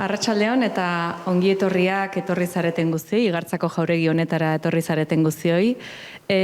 Arratsaldeon eta ongi etorri zareten guztioi, Igartzako jauregi honetara etorri zareten guztioi.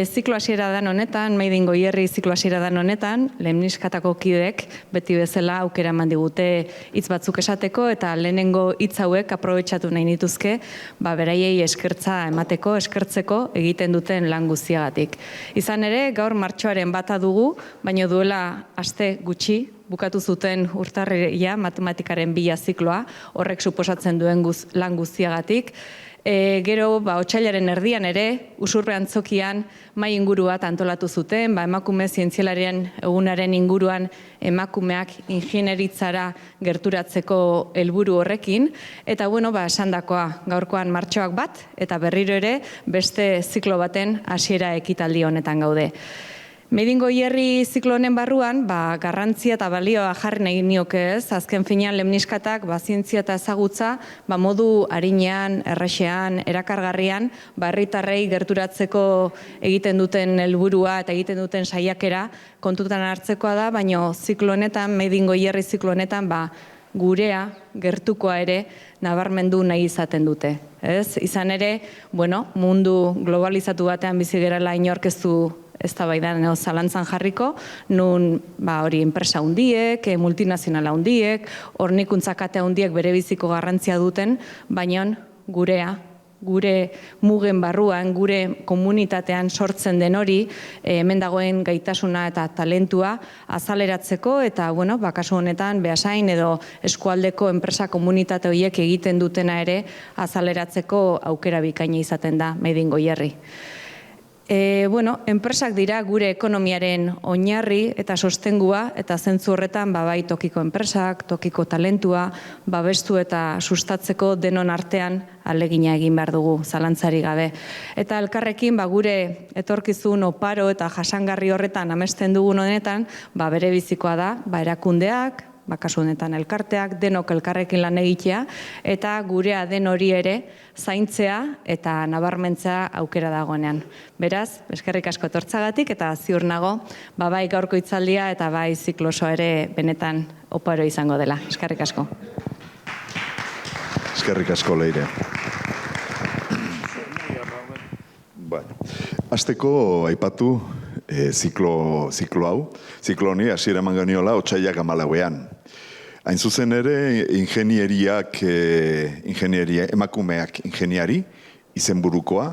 Ziklo hasiera dan honetan, Made in Goierri ziklo hasiera dan honetan, Lemniskatako kideek beti bezala aukera eman digute hitz batzuk esateko eta lehenengo hitz hauek aprobetxatu nahi nituzke, beraiei eskertzeko egiten duten lan guztiagatik. Izan ere, gaur martxoaren bata dugu, baina duela aste gutxi bukatu zuten urtarria matematikaren 2 zikloa, horrek suposatzen duen lan guztiagatik. Gero, otsailaren erdian ere, Usurbe antzokian mahai inguru bat antolatu zuten, emakume zientzialarien egunaren inguruan emakumeak ingenieritzara gerturatzeko helburu horrekin, eta esandakoa gaurkoan martxoak bat, eta berriro ere beste ziklo baten hasiera ekitaldi honetan gaude. Made in Goierri ziklo honen barruan, garrantzia eta balioa jarri nahi nioke ez, azken finean Lemniskatak zientzia eta ezagutza modu arinean, errexean, erakargarrian, herritarrei gerturatzeko egiten duten helburua eta egiten duten saiakera kontutan hartzekoa da, baina ziklo honetan, Made in Goierri ziklo honetan, gurea, gertukoa ere, nabarmendu nahi izaten dute. Izan ere, mundu globalizatu batean bizi gerala inork ez du eztabaidan zalantzan jarriko, nun hori enpresa handiek, multinazionala handiek, hornikuntza kate handiek bere biziko garrantzia duten, baina gurea, gure mugen barruan, gure komunitatean sortzen den hori, hemen dagoen gaitasuna eta talentua azaleratzeko eta, kasu honetan, Beasain edo eskualdeko enpresa komunitate horiek egiten dutena ere azaleratzeko aukera bikaina izaten da Made in Goierri. Enpresak dira gure ekonomiaren oinarri eta sostengua, eta zentzu horretan bai tokiko enpresak, tokiko talentua, babestu eta sustatzeko denon artean ahalegina egin behar dugu, zalantzari gabe. Eta elkarrekin gure etorkizun oparo eta jasangarri horretan amesten dugun honetan, bere bizikoa da, erakundeak, kasu honetan elkarteak, denok elkarrekin lan egitea, eta gurea den hori ere zaintzea eta nabarmentzea aukera dagoenean. Beraz, eskerrik asko etortzagatik eta ziur nago, bai gaurko hitzaldia eta bai ziklo osoa ere benetan oparo izango dela. Eskerrik asko. Eskerrik asko, Leire. Hasteko aipatu ziklo hau. Ziklo honi hasiera eman geniola otsailak 14ean. Hain zuzen ere, emakumeak ingeniari, izenburukoa,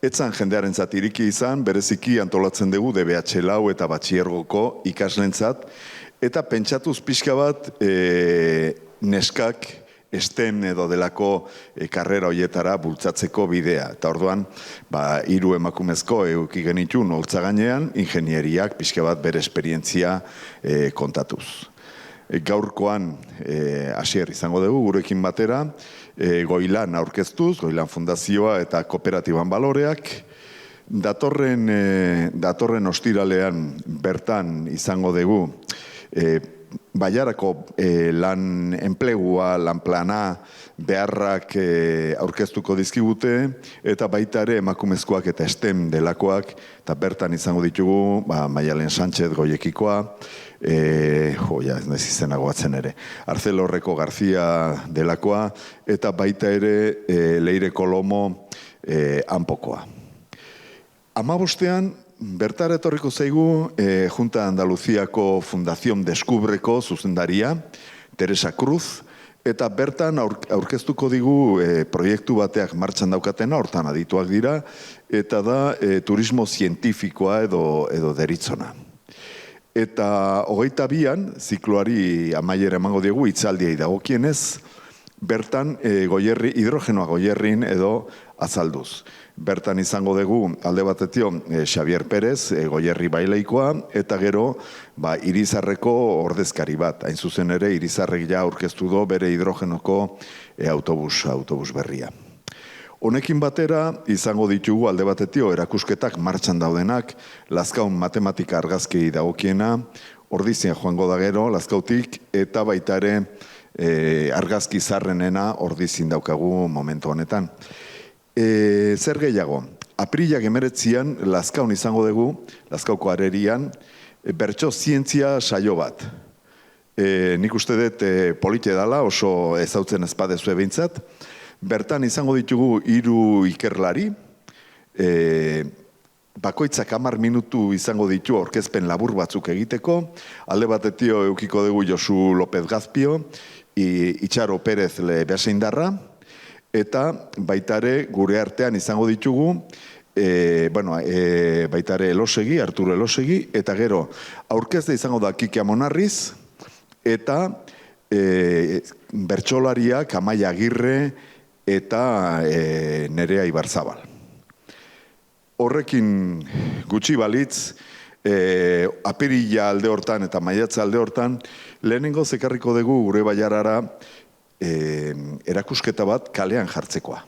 etzan jendearen iriki izan, bereziki antolatzen dugu DBH lau eta batxiergoko ikaslentzat, eta pentsatuz pixka bat neskak STEM edo delako karrera horietara bultzatzeko bidea. Eta orduan, 3 emakumezko eduki genitun holtza gainean, ingenieriak pixka bat bere esperientzia kontatuz. Gaurkoan hasier izango dugu gurekin batera, Goilan aurkeztuz, Goilan Fundazioa eta Kooperatiban Baloreak. Datorren ostiralean bertan izango dugu Bailarako lan enplegua, lan plana, beharrak aurkeztuko dizkigute, eta baita ere emakumezkoak eta STEM delakoak, eta bertan izango ditugu, Maialen Sánchez Goiekikoa, ez naiz izena goatzen ere, Arcelorreko Garzia delakoa, eta baita ere Leire Kolomo Anpokoa. 15ean, bertara etorriko zaigu Junta Andaluziako Fundación Descubreko zuzendaria, Teresa Cruz, eta bertan aurkeztuko digu proiektu bateak martxan daukatena, hortan adituak dira, eta da turismo zientifikoa edo deritzona. Eta 22an, zikloari amaiera emango diegu, hitzaldiei dagokienez, bertan hidrogenoa Goierrin edo azalduz. Bertan izango dugu alde batetio Xavier Pérez, Goierri bailaikoa, eta gero Irizarreko ordezkari bat. Hain zuzen ere, Irizarrek ja aurkeztu do bere hidrogenoko autobus berria. Honekin batera izango ditugu alde batetio erakusketak martxan daudenak, Lazkaun matematika argazki dagokiena, Ordizien joango da gero, Lazkautik, eta baita ere argazki zarrenena Ordizien daukagu momentu honetan. Zer gehiago, Aprilak 19an Lazkaun izango dugu, Lazkauko arerian, bertso zientzia saio bat. nik uste dut polite dela, oso ezautzen ezpadezue behintzat. Bertan izango ditugu 3 ikerlari, bakoitzak 10 minutu izango ditu aurkezpen labur batzuk egiteko, alde batetio eukiko dugu Josu López Gazpio, Itxaro Pérez Beasaindarra, eta baitare gure artean izango ditugu, baitare Elosegi, Arturo Elosegi, eta gero aurkezte izango da Kike Amonarriz, eta bertsolariak Amaia Agirre eta Nerea Ibarzabal. Horrekin gutxi balitz, apirila alde hortan eta maiatza alde hortan, lehenengo zekarriko dugu gure baiarara erakusketa bat kalean jartzekoa.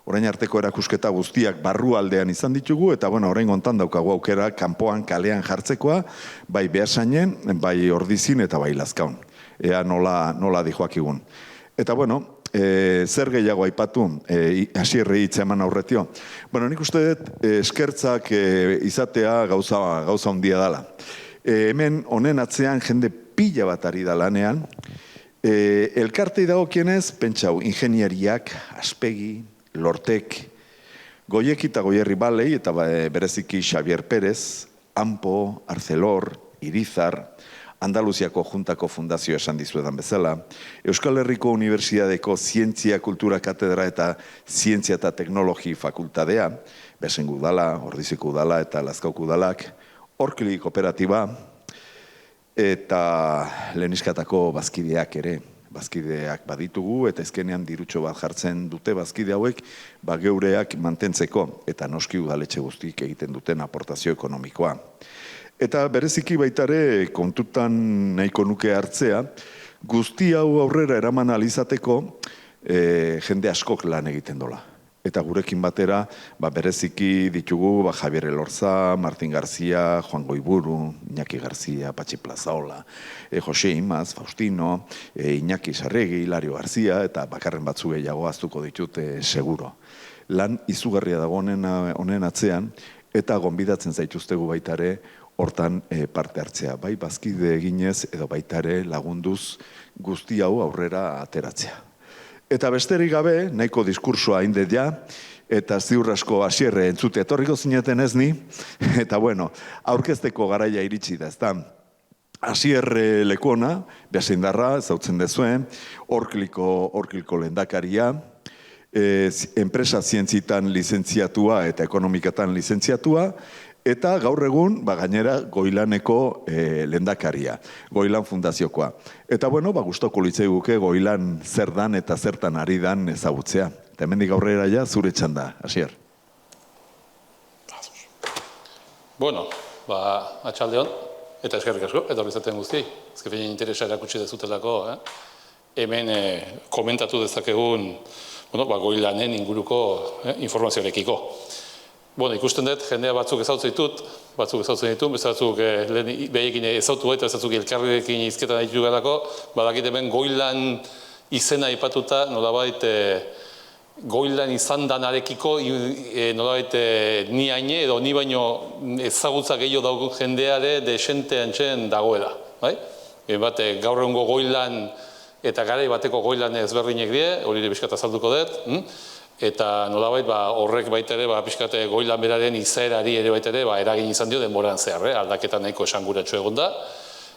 Orain arteko erakusketa guztiak barru aldean izan ditugu, eta orain gontan daukagu aukera kanpoan kalean jartzekoa, bai Beasainen, bai Ordizin eta bai Lazkaun. Ea nola dijoakigun. Eta zer gehiago aipatu, Asierrei hitza eman aurretio. Nik uste dut eskertzak izatea gauza handia dela. Hemen honen atzean jende pila bat ari da lanean. Elkartei dagokienez, pentsau, ingeniariak, Aspegi, Lortek, Goieki eta Goierri Balei, eta bereziki Xavier Pérez, Ampo, Arcelor, Irizar, Andaluziako Juntako Fundazio esan dizuedan bezala, Euskal Herriko Unibertsitateko Zientzia, Kultura Katedra eta Zientzia eta Teknologi Fakultadea, Beasaingo udala, Ordiziko udala eta Lazkaoko udalak, Orkli Kooperatiba, eta Leniskatako bazkideak ere, bazkideak baditugu, eta ezkenean dirutxo bat jartzen dute bazkide hauek, geureak mantentzeko, eta noski udaletxe guztik egiten duten aportazio ekonomikoa. Eta bereziki baitare kontutan nahiko nuke hartzea, guzti hau aurrera eraman alizateko jende askok lan egiten dola. Eta gurekin batera bereziki ditugu Javier Elorza, Martin Garzia, Juan Goiburu, Iñaki Garzia, Patxi Plazaola, Jose Imaz, Faustino, Iñaki Sarregi, Hilario Garzia, eta bakarren batzu gehiago aztuko ditut seguro. Lan izugarria dago honen atzean, eta gonbidatzen zaituztegu baitare hortan parte hartzea. Bai bazkide eginez edo baitare lagunduz guzti hau aurrera ateratzea. Eta besterik gabe, nahiko diskursoa indet ja, eta ziur asko Asierre entzute etorriko zineten ez ni, eta aurkezteko garaia iritsi da, ezta. Asierre lekuona, Beasaindarra, ezautzen dezuen, Orkliko lehendakaria, enpresa zientzitan lizentziatua eta ekonomikatan lizentziatua, eta gaur egun, gainera, Goilaneko lehendakaria, Goilan Fundaziokoa. Eta, gustoko litzaiguke Goilan zer dan eta zertan ari dan ezagutzea. Eta hemendik aurrera ja, zure txanda, Asier. Atxaldeon, eta eskerrik asko, eta horrezaten guzti. Ezkefeinen interesa erakutsi dezutelako, hemen komentatu dezakegun Goilanen inguruko informazioarekiko. Ikusten dut, jendea batzuk ezautzen ditut, batzuk behiekin ezautu eta batzuk elkarrekin izketan ditu garako, badakit hemen Goilan izena ipatuta, nolabait Goilan izan danarekiko, nolabait ni haine edo ni baino ezagutza gehiago daugun jendeare desente antzen dagoela. Gaur egungo Goilan eta garai bateko Goilan ezberdinek die, hori bizkat azalduko dut, eta nolabait horrek baitere pixkate Goilan beraren izaerari ere baitere eragin izan dio denboran zehar, aldaketa nahiko esanguratsu egon da.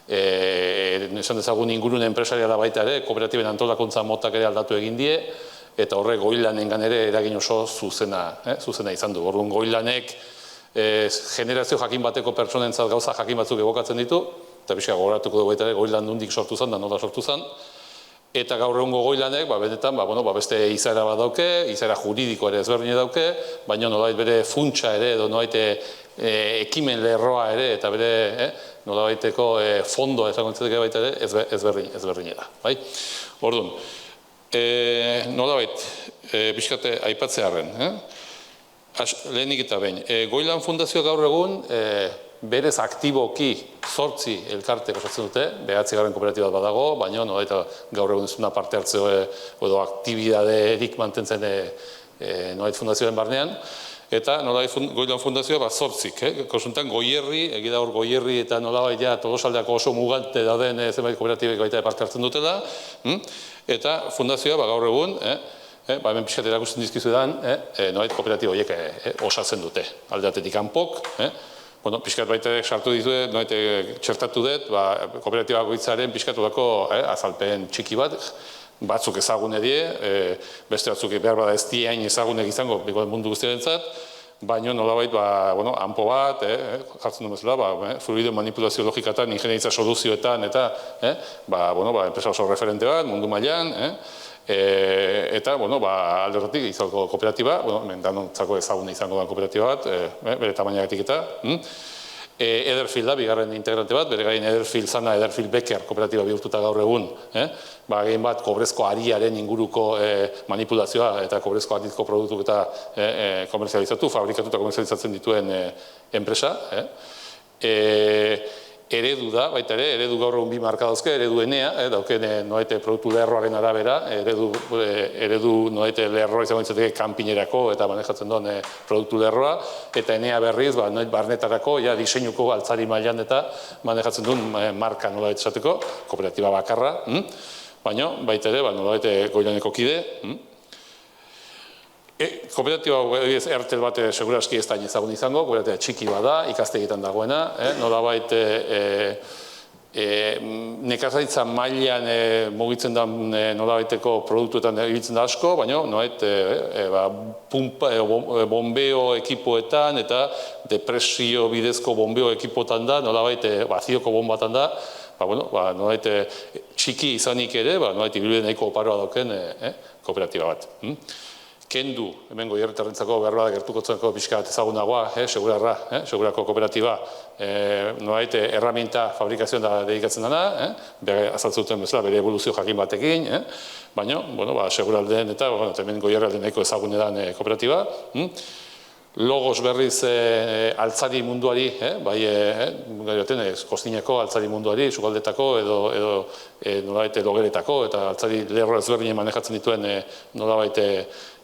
Esan dezagun ingurune enpresariala baita ere, kooperatiben antolakuntza motak ere aldatu egin die, eta horrek Goilanengan ere eragin oso zuzena izan du. Orduan Goilanek generazio jakin bateko pertsonentzat gauza jakin batzuk egokatzen ditu, eta pixka gogoratuko dugu baita ere Goilan nondik sortu zen da nola sortu zen. Eta gaur egungo Goilanek, benetan, beste izaera bat dauke, izaera juridiko ere ezberdine dauke, baina nolabait bere funtsa ere, edo nolabait ekimen lerroa ere, eta bere nolabaiteko fondoa ezaguntzeteke baita ere ezberdine da. Orduan, nolabait, pixkate aipatzearen, lehenik eta behin. Goilan Fundazio gaur egun, berez aktiboki 8 elkarte osatzen dute, 9. kooperatiba bat badago, baina gaur egun ezuna parte hartzeo edo aktibidaderik mantentzen fundazioaren barnean. eta nolabait Goilan Fundazioa 8, kasuntan Goierri, egia da hor Goierri eta nolabait ja Tolosaldeako oso mugante dauden zenbait kooperatibek baita parte hartzen dutela, eta fundazioa gaur egun, hemen pixkat erakusten dizkizuetan, nolabait kooperatiba horiek osatzen dute, alde batetik kanpok, pixkat baita sartu dizue, nolabait txertatu dut, kooperatiba bakoitzaren pixkat azalpen txiki bat, batzuk ezagune die, beste batzuk behar bada ez diain ezagunek izango mundu guztiarentzat, baina nolabait, hanpo bat, jartzen du bezala, fluido manipulazio logikatan, ingenieritza soluzioetan, eta, enpresa oso referente bat, mundu mailan, eta, alde horretik izango kooperatiba, danontzako ezagune izango da kooperatiba bat, bere tamainagatik eta, Ederfil da, bigarren integrante bat, bere gain Ederfil zana, Ederfil Becker kooperatiba bihurtuta gaur egun, egin bat kobrezko ariaren inguruko manipulazioa eta kobrezko ariko produktuk eta komerzializatu, fabrikatu eta komerzializatzen dituen enpresa. Eredu da, baita ere, eredu gaur egun bi marka dauzke, eredu Enea, dauken noaite produktu lerroaren arabera, eredu noaite lerroa izango ditzateke kanpinerako eta manejatzen duen produktu lerroa, eta Enea berriz, noit barnetarako, diseinuko altzari mailan eta manejatzen duen marka nola esateko, kooperatiba bakarra, baina baita ere, nola Goilaneko kide, kooperatiba ertel bat seguraski ez da ezagun izango, kooperatiba txiki bada, ikastegietan dagoena, nolabait nekazaritza mailan mugitzen da nolabaiteko produktuetan ibiltzen da asko, baina bombeo ekipoetan eta depresio bidezko bombeo ekipoetan da, nolabait bazioko bombatan da, nolabait txiki izanik ere, nolabait ibilbide nahiko oparoa dauken kooperatiba bat. Kendu, hemen Goierritarrentzako behar bada gertukotzeko pixka bat ezagunagoa, segurako kooperatiba, nolabait erraminta fabrikazioan da dedikatzen dena, azaltzuten bezala bere evoluzio jakin batekin, baina, seguraldeen eta hemen Goierrialde nahiko ezagunetan kooperatiba. Logos berriz altzari munduari, kostineko altzari munduari, sukaldetako edo nolabait logeretako eta altzari lerro ezberdinen manejatzen dituen nolabait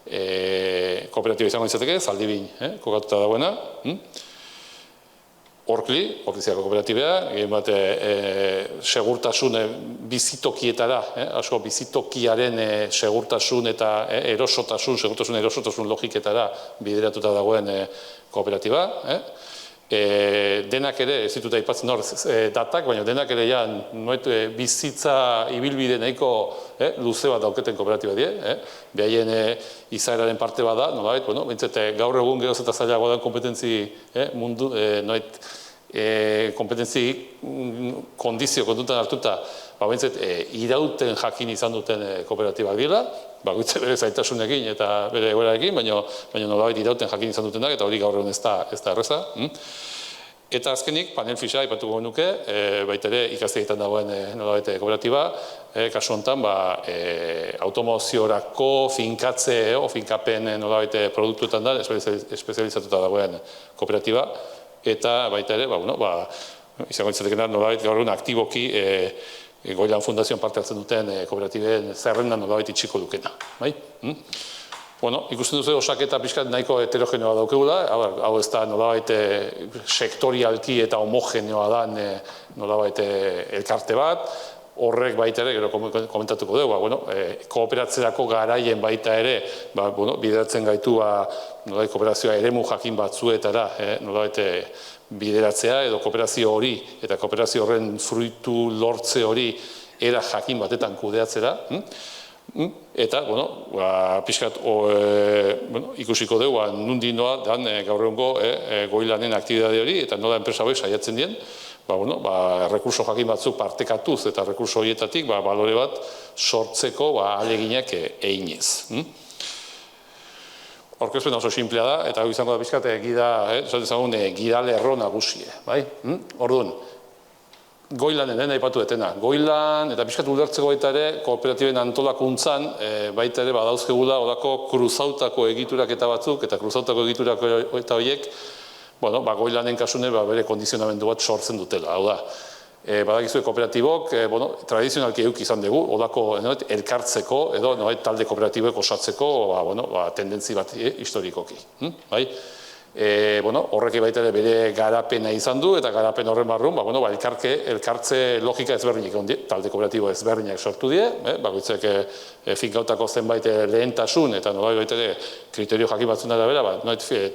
kooperatiba izango izateke, Zaldibin kokatuta dagoena. Orkliziako kooperatibea, egin bat segurtasun bizitokietara, asko bizitokiaren segurtasun eta segurtasun logiketara bideratuta dagoen kooperatiba. Denak ere, ez ditut aipatzen hor datak, baina denak ere bizitza ibilbide nahiko luze bat dauketen kooperatiba die, behaien izaeraren parte bada, nolabait, gaur egun geroz eta zailagoa den kompetentzi mundu, kompetentzi kondizio kontutan hartuta, irauten jakin izan duten kooperatibak dira, bakoitza bere zaitasunekin eta bere egoerarekin, baina nolabait irauten jakin izan dutenak, eta hori gaur egun ez da erreza. Eta azkenik, panel fixa aipatuko nuke, baita ere ikastegietan dagoen nolabait kooperatiba, kasu honetan automoziorako finkatze o finkapen nolabait produktuetan da, espezializatuta dagoen kooperatiba, eta baita ere, izango ditzatekena nolabait gaur egun aktiboki Goilan Fundazioan parte hartzen duten kooperatiben zerrendan nolabait itxiko dukena. Ikusten duzu osaketa pixkat nahiko heterogeneoa daukegula, hau ez da nolabait sektorialki eta homogeneoa da nolabait elkarte bat, horrek baita ere, gero komentatuko dugu, kooperatzerako garaien baita ere, bideratzen gaitu kooperazioa eremu jakin batzuetara, nolabait bideratzea edo kooperazio hori eta kooperazio horren fruitu lortze hori era jakin batetan kudeatzera. Eta, pixkat ikusiko dugu, nundi noa dan gaur egungo Goilanen aktibitate hori eta nola enpresa hori saiatzen dien, rekurso jakin batzuk partekatuz eta rekurso horietatik balore bat sortzeko ahaleginak eginez. Orkezpen oso simplea da, eta hau izango da pixkat gida lerro nagusie. Orduan, Goilanen aipatu detena. Goilan, eta pixkat ulertzeko baita ere, kooperatiben antolakuntzan, baita ere badauzkegula horako kruzautako egiturak eta batzuk, eta kruzautako egiturak eta horiek, Goilanen kasune bere kondizionamendu bat sortzen dutela. Hau da, badakizue kooperatibok, tradizionalki eduki izan dugu, odako elkartzeko, edo talde kooperatiboek osatzeko tendentzi bat historikoki. Horrek baita ere bere garapena izan du, eta garapen horren barrun, elkartze logika ezberdinak, talde kooperatibo ezberdinak sortu die, bakoitzek finkautako zenbait lehentasun, eta nolabait baita ere kriterio jakin batzuen arabera,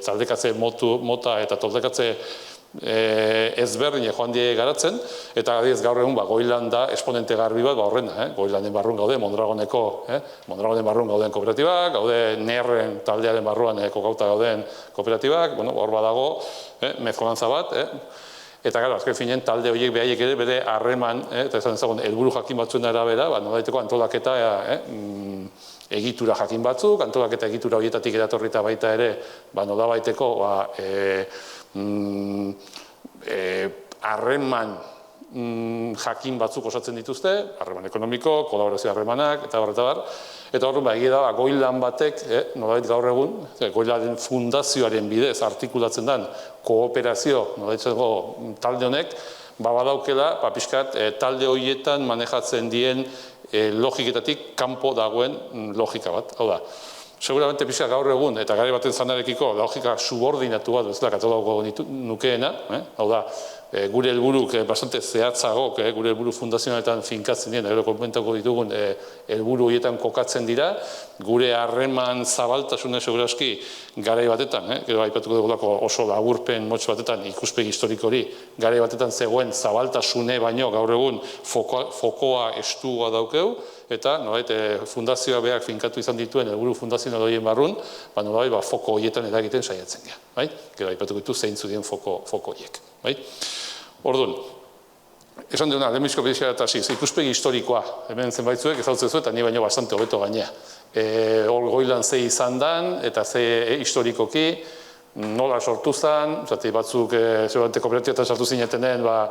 taldekatze mota eta taldekatze ezberdinak joan die garatzen, eta gadiez gaur egun Goilan da esponente garbi bat horrena, Goilanen barrun gaude, Mondragonen barrun gauden kooperatibak, gaude Nerren taldearen barruan kokauta gauden kooperatibak, hor badago mezkolantza bat, eta gara, azken finen talde horiek behaiek ere bere harreman, eta esan ezagun, helburu jakin batzuen arabera, nolaiteko antolaketa egitura jakin batzuk, antolaketa egitura horietatik eratorrita baita ere, nolabaiteko harreman jakin batzuk osatzen dituzte, harreman ekonomiko, kolaborazio harremanak, eta bar. Eta horren egia da, Goilan batek, nolabait gaur egun, Goilanen fundazioaren bidez artikulatzen den kooperazio, nolabait talde honek, badaukela, pixkat, talde horietan manejatzen dien logiketatik kanpo dagoen logika bat. Hau da, seguramente pixka gaur egun, eta gare baten zanarekiko, logika subordinatu bat, ez da, katolauko nukeena, hau da, gure helburuk bastante zehatzagok, gure helburu fundazionaletan finkatzen dien, gero komentako ditugun helburu horietan kokatzen dira, gure harreman zabaltasune segurazki garai batetan, gero aipatuko dugulako oso laburpen motz batetan ikuspegi historikori, garai batetan zegoen zabaltasune baino gaur egun fokoa estua daukeu, eta fundazioa behar finkatu izan dituen helburu fundazional horien barrun, foko horietan eragiten saiatzen gara. Gero aipatuko ditu zeintzu dien foko horiek. Orduan, esan duena, lehenbizko bezala eta ikuspegi historikoa, hemen zenbaitzuek ezautzen zuen, eta ni baino bastante hobeto gainea. Hor Goilan ze izan dan, eta ze historikoki, nola sortu zen, batzuk kooperatibatan sartu zinetenen, behar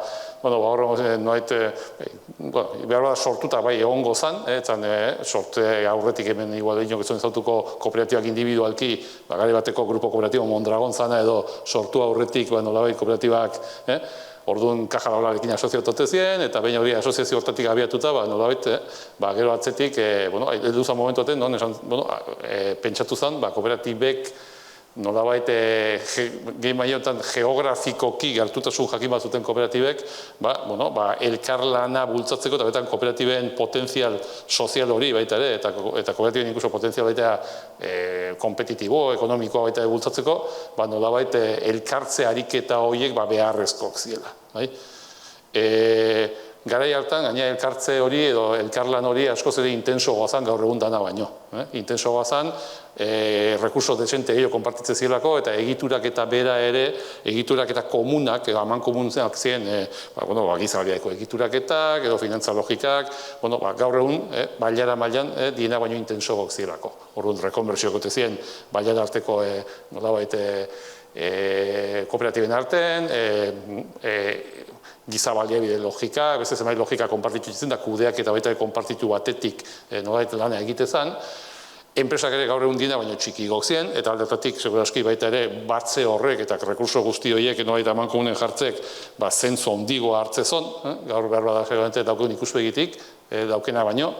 bada sortuta bai egongo zen, sorte aurretik hemen igual inok ez zautuko kooperatibak individualki, gare bateko grupo kooperatibo Mondragon zana edo sortu aurretik nolabait kooperatibak, orduan kaja laboralekin asoziatote ziren, eta behin hori asoziazio hortatik abiatuta, nolabait, gero atzetik, heldu zen momentuaten, pentsatu zen, kooperatibek nolabait gehi maiotan geografikoki gertutasun jakin bat zuten kooperatibek, elkarlana bultzatzeko eta betan kooperatiben potentzial sozial hori baita ere, eta kooperatiben inkluso potentzial baita kompetitibo, ekonomikoa baita bultzatzeko, nolabait elkartze ariketa horiek beharrezkoak ziela. Garai hartan, gaina elkartze hori edo elkarlan hori askoz ere intenso goazan gaur egun dana baino. Intenso goazan, rekurso desente gehiago konpartitzen zielako, eta egiturak eta bera ere, egiturak eta komunak, haman komunak ziren, gizabariako egituraketak, edo finantza logikak, gaur egun, bailara mailan, diena baino intenso gok zielako. Orduan, rekonbertsio gote ziren, bailara arteko, nolabait, kooperatiben artean, gizabaliabide logika, beste zenbait logika konpartitu ditzen, da kudeak eta baita konpartitu batetik nolait lana egitezan. Enpresak ere gaur egun dina, baina txiki gokzien, eta aldetatik, segurazki baita ere, batze horrek eta rekurso guzti horiek nolait aman komunen jartzek, zentzu ondigoa hartzezon, gaur behar bada generalmente dauken ikuspegitik, daukena baino.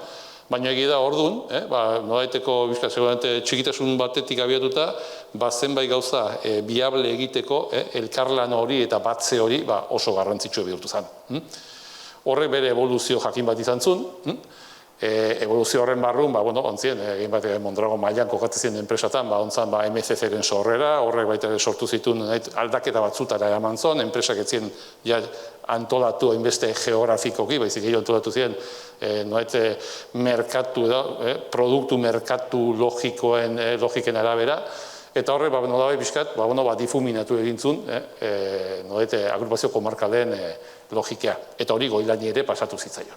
Baina egia da orduan, nolaiteko txikitasun batetik abiatuta, zenbait gauza biable egiteko elkarlan hori eta batze hori oso garrantzitsua bihurtu zen. Horrek bere evoluzio jakin bat izan zuen, evoluzio horren barrun, ontzien, egin bat Mondragon mailan kokatzen ziren enpresatan, ontzan MCC-ren sorrera, horrek baita sortu zituen aldaketa batzutara eman zon, enpresak etzien antolatu hainbeste geografikoki, baizik gehiago antolatu ziren, merkatu edo, produktu merkatu logiken arabera, eta horrek, nolabait bizkat, difuminatu egintzun, agrupazio komarkalen logikea, eta hori Goilani ere pasatu zitzaion.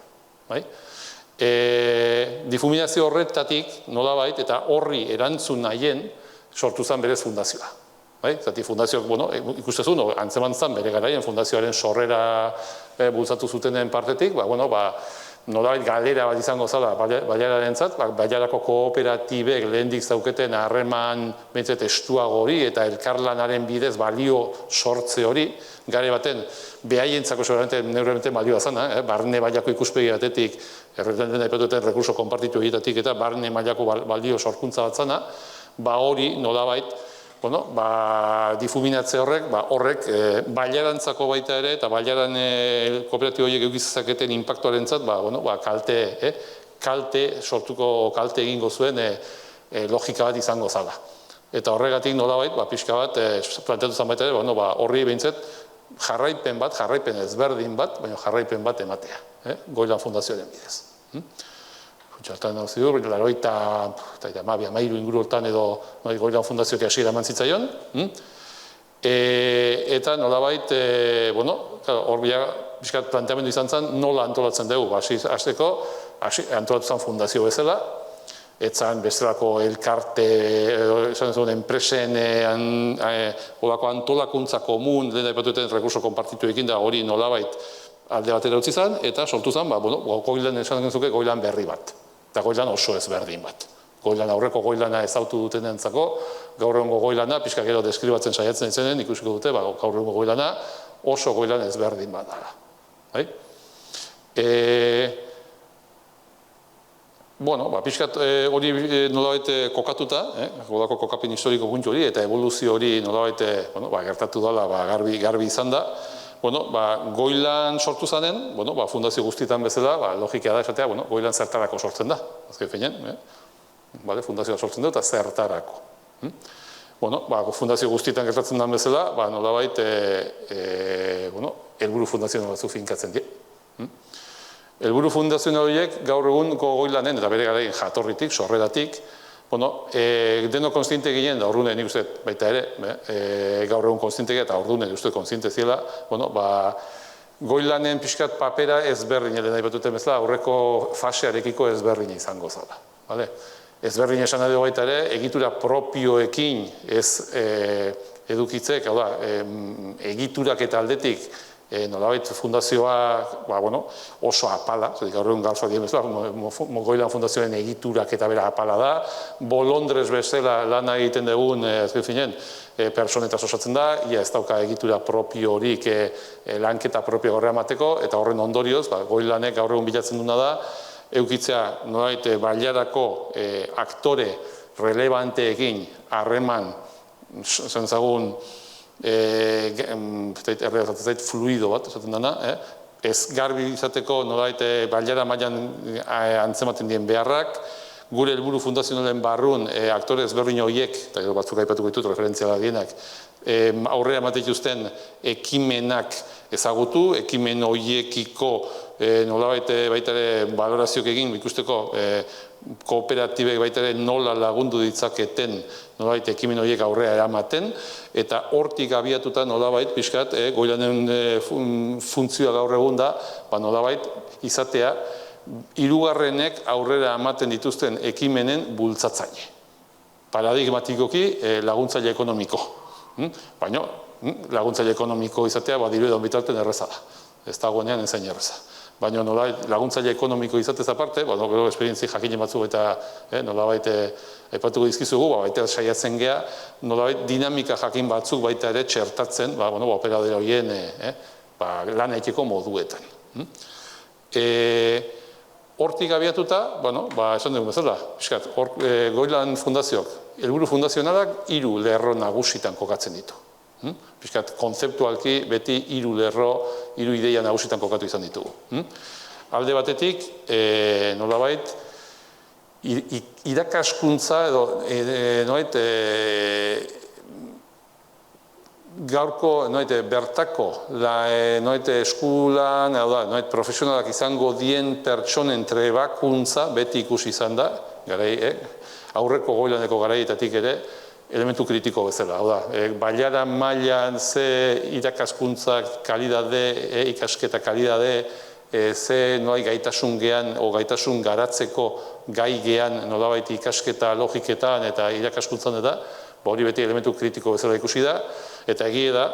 Difuminazio horretatik, nolabait, eta horri erantzun nahien, sortu zen berez fundazioa. Zati fundazioak, ikustezun, antzeman zen bere garaien fundazioaren sorrera bultzatu zutenen partetik, nolabait galera bat izango zala Bailararentzat, Bailarako kooperatibek lehendik zauketen harreman behintzat estuago hori eta elkarlanaren bidez balio sortze hori, gare baten behaientzako seguramente balioa zana, barne mailako ikuspegi batetik, erreten aipatuten rekurso konpartitu egitatik eta barne mailako balio sorkuntza bat zana, hori nolabait difuminatze horrek bailarantzako baita ere eta bailaran kooperatibo horiek eukizazaketen inpaktuarentzat kalte sortuko kalte egingo zuen logika bat izango zala. Eta horregatik nolabait pixka bat planteatu zan baita ere horri behintzat jarraipen ezberdin bat, baina jarraipen bat ematea, Goilan Fundazioaren bidez. Txartan hau zidur, laroita amairu inguru hortan edo Goilan Fundazioak hasiera eman zitzaion. Eta nolabait, hor bizkat planteamendu izan zen, nola antolatzen dugu. Hasteko, antolatu zen fundazio bezala, etzan bestelako elkarte, esan zuen, enpresen olako antolakuntza komun, lehen daipatuten rekurso konpartituekin da hori nolabait alde batera utzi zen, eta sortu zen, Goilan esan genzuke Goilan berri bat. Eta Goilan oso ezberdin bat. Goilan aurreko Goilana ezautu duten entzako, gaur egungo Goilana, pixka gero deskribatzen saiatzen izenen, ikusiko dute, gaur egungo Goilana oso Goilan ezberdin bat dara. Pixkat hori nolabait kokatuta, godako kokapen historiko puntu hori, eta evoluzio hori nolabait gertatu dela, garbi izan da, Goilan sortu zanen, fundazio guztietan bezala, logika da esatea, Goilan zertarako sortzen da, azken feinen, fundazioa sortzen da eta zertarako. Fundazio guztietan gertatzen den bezala, nolabait, helburu fundazional batzu finkatzen die. Helburu fundazional horiek gaur egun Goilanen, eta bere garaien jatorritik, sorreratik, deno konstiente ginen, da orduan nik uste baita ere, gaur egun konstiente eta orduan nik uste konstiente ziela, Goilanen pixkat papera ezberdin, nahi batuten bezala, aurreko fasearekiko ezberdin izango zala. Ezberdin esan edo baita ere, egitura propioekin ez edukitzek, egiturak eta aldetik, nolabait fundazioa oso apala, gaur egun gauza dien bezala, Goilan Fundazioaren egiturak eta bera apala da, bolondrez bezala lana egiten dugun, azken finen, personetaz osatzen da, ia ez dauka egitura propio horik lanketa propio horre amateko, eta horren ondorioz, Goilanek gaur egun bilatzen duna da, eukitzea nolabait bailarako aktore relevanteekin harreman, zentzagun, fluido bat, esaten dena, ez garbi izateko nolabait bailara mailan antzematen dien beharrak, gure helburu fundazionalen barrun aktore ezberdin horiek, eta batzuk aipatuko ditut referentziala dienak, aurrera ematen ekimenak ezagutu, ekimen horiekiko nolabait baita ere balorazioak egin, ikusteko kooperatibek baita ere nola lagundu ditzaketen nolabait ekimen horiek aurrera eramaten, eta hortik abiatuta nolabait pixkat Goilanen funtzioa gaur egun da, nolabait izatea hirugarrenek aurrera ematen dituzten ekimenen bultzatzaile. Paradigmatikoki laguntzaile ekonomiko. Baina laguntzaile ekonomiko izatea badiru edo bitarten erreza da. Ez dagoenean enzain erreza. Baina nolabait laguntzaile ekonomiko izatez aparte, gero esperientzi jakinen batzuk eta nolabait aipatuko dizkizugu, baita saiatzen geha, nolabait dinamika jakin batzuk baita ere txertatzen, operadore horien lan egiteko moduetan. Hortik abiatuta, esan dugu bezala, Goilan Fundazioak, helburu fundazionalak 3 lerro nagusitan kokatzen ditu. Piskat, kontzeptualki beti 3 lerro, 3 ideia nagusitan kokatu izan ditugu. Alde batetik, nolabait, irakaskuntza edo gaurko bertako eskulan, profesionalak izango dien pertsonen trebakuntza beti ikusi izan da, aurreko Goilaneko garaietatik ere, elementu kritiko bezala. Bailara mailan ze irakaskuntzak kalidade, ikasketa kalidade, ze gaitasun gean, o gaitasun garatzeko gai gean nolabait ikasketa logiketan eta irakaskuntzan eta, hori beti elementu kritiko bezala ikusi da, eta egia da,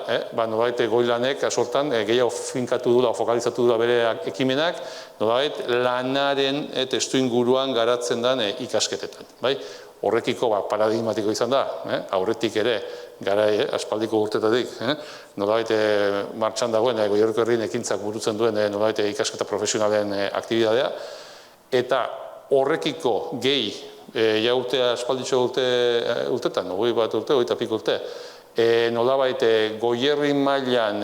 nolabait Goilanek asortan gehiago finkatu dula, fokalizatu dula bere ekimenak, nolabait lanaren testu inguruan garatzen den ikasketetan. Horrekiko paradigmatiko izan da, aurretik ere, garai aspaldiko urtetatik, nolabait martxan dagoen Goierriko herrien ekintzak burutzen duen nolabait ikasketa profesionalen aktibitatea, eta horrekiko gehi, urtea aspalditxo urtetan, 21 urte, nolabait Goierri mailan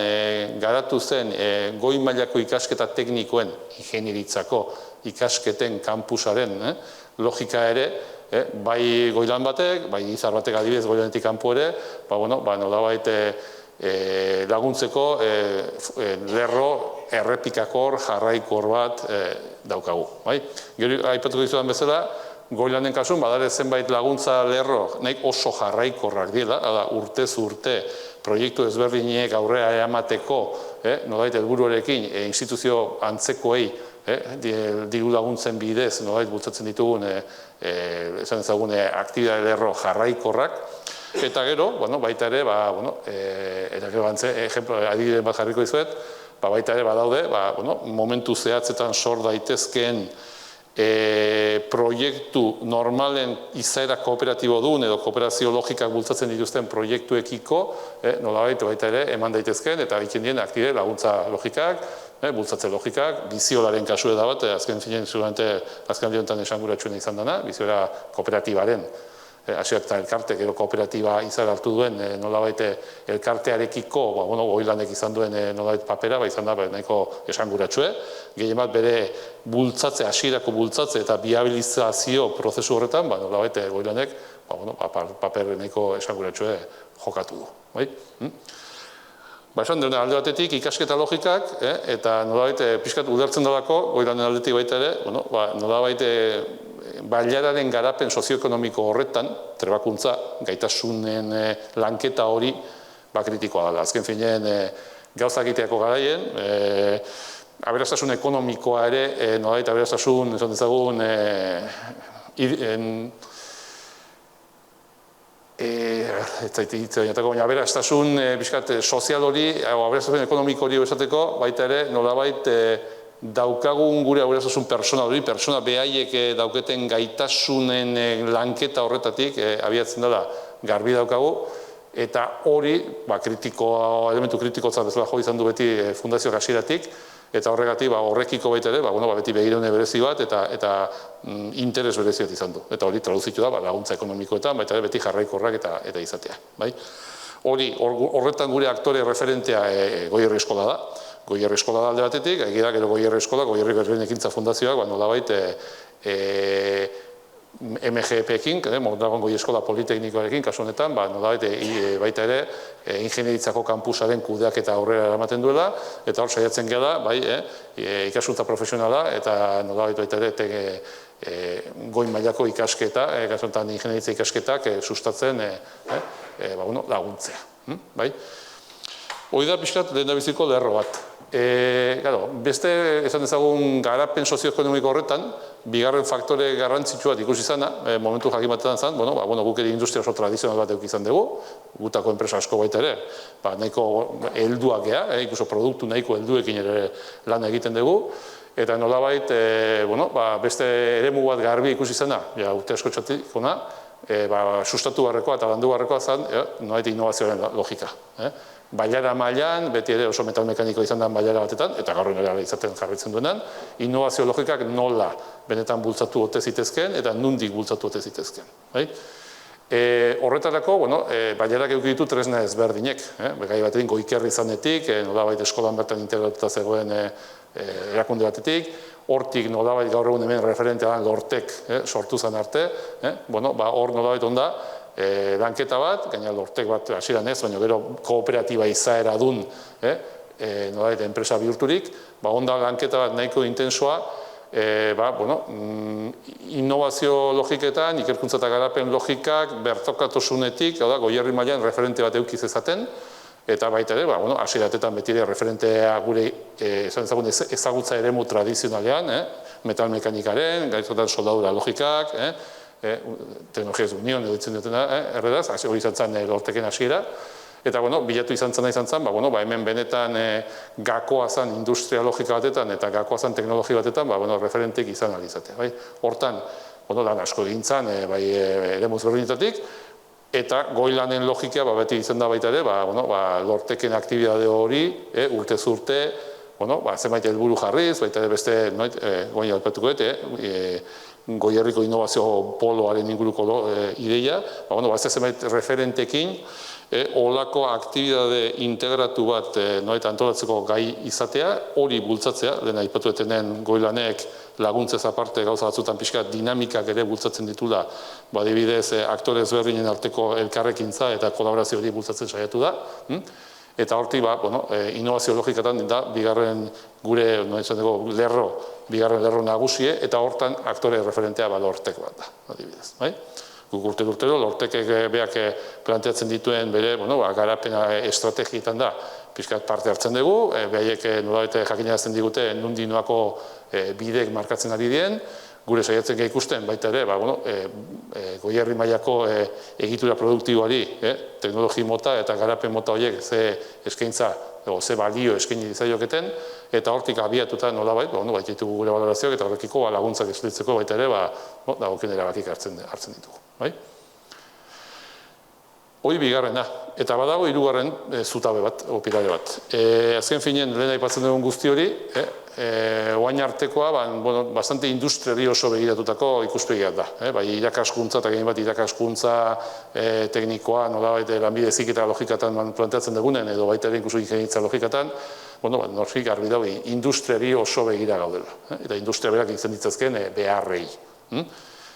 garatu zen goi mailako ikasketa teknikoen ingenieritzako ikasketen kampusaren logika ere, bai Goilan batek, bai Izar batek adibidez Goilanetik kanpo ere, nolabait laguntzeko lerro errepikakor, jarraikor bat daukagu. Gero aipatuko dizudan bezala, Goilanen kasun, badare zenbait laguntza lerro, nahi oso jarraikorrak dira, urtez urte proiektu ezberdinek aurrera eramateko, nolabait helburuarekin instituzio antzekoei diru laguntzen bidez, nolabait bultzatzen ditugun, esan ezagun, aktibitate lerro jarraikorrak, eta gero, baita ere, eta gero adibide bat jarriko dizuet, baita ere badaude, momentu zehatzetan sor daitezkeen proiektu normalen izaera kooperatibo duen edo kooperazio logikak bultzatzen dituzten proiektuekiko, nolabait baita ere eman daitezken eta egiten dien aktibe laguntza logikak, bultzatze logikak, biziolaren kasu da bat, azken finen seguramente azken dionetan esanguratsuena izan dena, biziola kooperatibaren, hasiak eta elkarte, gero kooperatiba izan hartu duen nolabait elkartearekiko, Goilanek izan duen nolabait papera, izan da nahiko esanguratsue, gehien bat bere bultzatze, hasierako bultzatze eta viabilizazio prozesu horretan, nolabait Goilanek paper nahiko esanguratsue jokatu du. Esan dena alde batetik ikasketa logikak, eta nolabait pixkat ulertzen dalako, Goilanen aldetik baita ere, nolabait bailararen garapen sozioekonomiko horretan, trebakuntza, gaitasunen lanketa hori, kritikoa dela. Azken finean, gauzak egiteako garaien, aberastasun ekonomikoa ere, nolabait aberastasun, esan dezagun, aberastasun sozial hori, aberastasun ekonomiko hori esateko, baita ere, nolabait daukagun gure aberastasun pertsona hori, pertsona behaiek dauketen gaitasunen lanketa horretatik abiatzen dela garbi daukagu, eta hori, elementu kritikotzat bezala jo izan du beti fundazioak hasieratik, eta horregatik horrekiko baita ere, beti begirune berezi bat eta interes berezi bat izan du. Eta hori traduzitu da laguntza ekonomikoetan, baita ere beti jarraikorrak eta izatea. Horretan gure aktore referentea Goierri Eskola da. Goierri Eskola da alde batetik, egia da gero Goierri Eskola, Goierriko herrien ekintza fundazioak, nolabait MGP-ekin, Mondragon Goi Eskola Politeknikoarekin, kasu honetan, nolabait baita ere ingenieritzako kampusaren kudeaketa aurrera eramaten duela, eta hor saiatzen gara, ikaskuntza profesionala, eta nolabait baita ere goi mailako ikasketa, kasu honetan ingenieritzia ikasketak sustatzen laguntzea. Hoi da pixkat lehendabiziko lerro bat. Beste, esan dezagun, garapen sozioekonomiko horretan, bigarren faktore garrantzitsua ikusi izana, momentu jakimatetan zen, guk ere industria oso tradizional bat izan dugu, gutako enpresa asko baita ere, nahiko helduak gea, ikuso produktu nahiko helduekin ere lan egiten dugu, eta nolabait, beste eremu bat garbi ikusi izana, urte asko txatik ona, sustatu barrekoa eta landu barrekoa zen, nolabait innovazioaren logika. Bailara mailan, beti ere oso metalmekaniko izan den bailara batetan, eta gaur ere izaten jarraitzen duenan, innovazio logikak nola benetan bultzatu ote zitezken, eta nundik bultzatu ote zitezken. Horretarako, bailarak eduki ditu tresna ezberdinek, gai batetik goikerri izanetik, nolabait eskolan bertan integratuta zegoen erakunde batetik, hortik nolabait gaur egun hemen referentea den Lortek sortu zen arte, hor nolabait onda, lanketa bat, gaina Lortek bat hasieran ez, baina gero kooperatiba izaera dun, nolabait enpresa bihurturik, onda lanketa bat nahiko intensoa, innovazio logiketan, ikerkuntza eta garapen logikak, bertokatasunetik, Goierri mailan referente bat edukiz ezaten, eta baita ere, hasieratetan beti ere referentea gure ezagutza eremu tradizionalean, metalmekanikaren, gaitzotan soldadura logikak, teknologiaz union edo ditzen dutena, erredaz, hori izan zen Lorteken hasiera, eta, bilatu izan zen, hemen benetan gakoa zen industria logika batetan eta gakoa zen teknologia batetan, referentek izan alizatea. Hortan, lan asko egin zen, eremuz berdinetatik, eta goilanen logika beti izan da baita ere, Lorteken aktibidade hori, urtez urte, zenbait helburu jarriz, baita ere beste, goia alpatuko Goierriko innovazio poloaren inguruko ideia, zenbait referentekin, olako aktibidade integratu bat antolatzeko gai izatea, hori bultzatzea, lehen aipatu etenen goilanek laguntzez aparte gauza batzutan pixka dinamikak ere bultzatzen ditula, adibidez aktore ezberdinen arteko elkarrekintza eta kolaborazio hori bultzatzen saiatu da, eta hortik, innovazio logikatan da, bigarren gure lerro, bigarren lerro nagusie, eta hortan aktore referentea Lortek bat da, adibidez. Guk urtero, Lortekek beak planteatzen dituen bere, garapena estrategietan da, pixkat parte hartzen dugu, behaiek nolabete jakinarazten digute nundi noako bidek markatzen ari dien, gure saiatzen ikusten baita ere, Goierri mailako egitura produktiboari, teknologi mota eta garapen mota horiek ze eskaintza, ze balio eskaini dizaioketen, eta hortik abiatuta nolabait, ditugu gure valorazioak eta horrekiko laguntzak eslitzeko baita ere, dagokien erabakik hartzen ditugu. Hoi bigarrena, eta badago hirugarren zutabe bat, opirale bat. Azken finean, lehen aipatzen dugun guzti hori, oain artekoa, bastante industriari oso begiratutako ikuspegiak da. Bai, irakaskuntza eta gehien bat irakaskuntza teknikoa, nolabait lanbide heziketa logikatan planteatzen dugunen, edo baita ere ikusu ingeniaritza logikatan, norfik garbi dago, industriari oso begira gaudela. Eta industria berak izan ditzazken beharrei.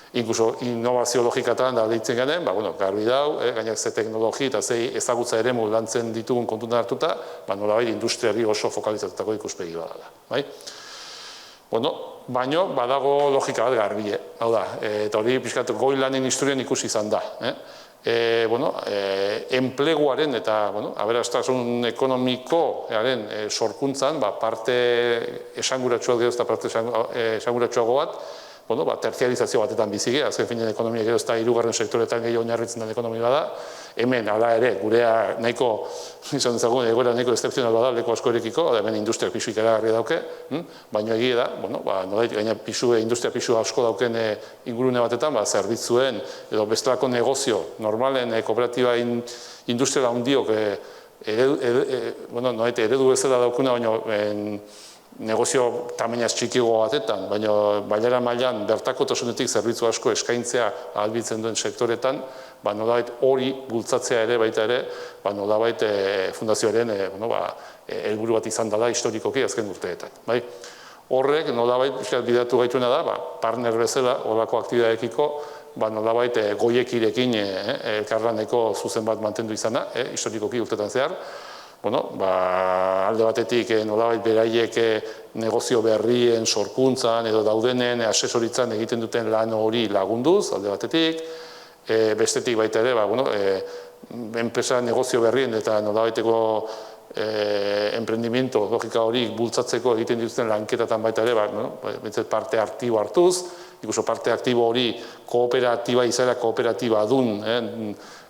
Inkluso innovazio logikatan da deitzen genen, garbi dau, gainak ze teknologi eta ze ezagutza eremu lantzen ditugun kontutan hartuta, nolabait industriari oso fokalizatutako ikuspegi badala. Baina badago logika bat garbi, hau da, eta hori pixkat goilanen historian ikusi izan da. Enpleguaren eta aberastasun ekonomikoaren sorkuntzan, parte esanguratsuak gero eta parte esanguratsuago bat, terziarizazio batetan bizige, azken finean ekonomia gero eta hirugarren sektoretan gehiago oinarritzen den ekonomia bada, hemen ala ere, gurea nahiko, izan dezagun, egoera nahiko excepzional bada, leku asko erekiko, hemen industria pisu ikaragarria dauke, baina egia da, gaina industria pisu asko dauken ingurune batetan, zerbitzuen, edo bestelako negozio, normalen kooperatiba industriala handiok, eredu bezala daukuna, baina negozio tamainaz txikiago batetan, baina bailara mailan bertakotasunetik zerbitzu asko eskaintzea ahalbitzen duen sektoretan, nolabait hori bultzatzea ere baita ere, nolabait fundazioaren helburu bat izan dela historikoki azken urteetan. Horrek nolabait bidatu gaituena da, partner bezala horako aktibidadeekiko, nolabait goiekirekin elkarlaneko zuzen bat mantendu izana, historikoki urteetan zehar, alde batetik nolabait beraiek negozio berrien sorkuntzan edo daudenen asesoritzan egiten duten lan hori lagunduz, alde batetik, bestetik baita ere, enpresa negozio berrien eta nolabaiteko emprendimiento logika hori bultzatzeko egiten dituzten lanketatan baita ere, parte aktibo hartuz, ikuso parte aktibo hori kooperatiba izaera kooperatiba dun,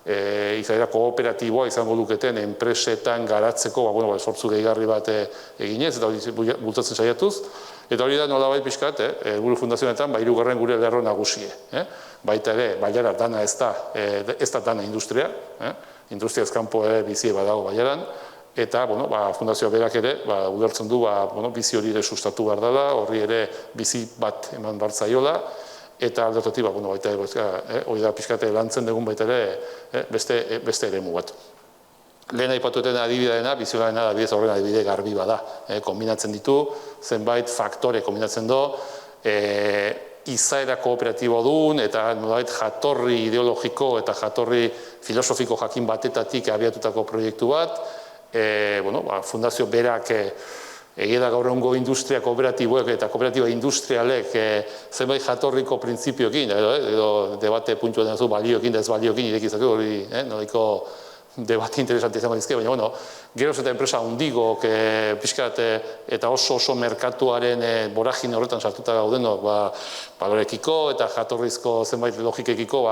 izaera kooperatiboa izango duketen enpresetan garatzeko sortzu gehigarri bat eginez, eta hori bultzatzen saiatuz. Eta hori da nolabait pixkat, helburu fundazionetan, hirugarren gure lerro nagusie. Baita ere, bailara dana ez da dana industria, industriaz kanpo ere bizi badago baiaran, eta fundazioa berak ere ulertzen du bizi hori ere sustatu behar dela, horri ere bizi bat eman bartzaiola, eta aldatotik, baita hori da pixkate lantzen dugun baita ere beste eremu bat. Lehen aipatuten adibideena, bizionarena adibidez horren adibide garbi bada. Kombinatzen ditu, zenbait faktore kombinatzen do, izaera kooperatibo duen, eta nolabait jatorri ideologiko eta jatorri filosofiko jakin batetatik abiatutako proiektu bat, fundazio berak egia da gaur egungo industria kooperatiboek eta kooperatiba industrialek zenbait jatorriko printzipioekin, edo debate puntua denazu balioekin da ez balioekin irekizak hori nolaiko debate interesante izango dizke, baina, bueno, geroz eta enpresa hundigok, pixkat, eta oso merkatuaren boragin horretan sartuta gaudenok, balorekiko eta jatorrizko zenbait logikekiko,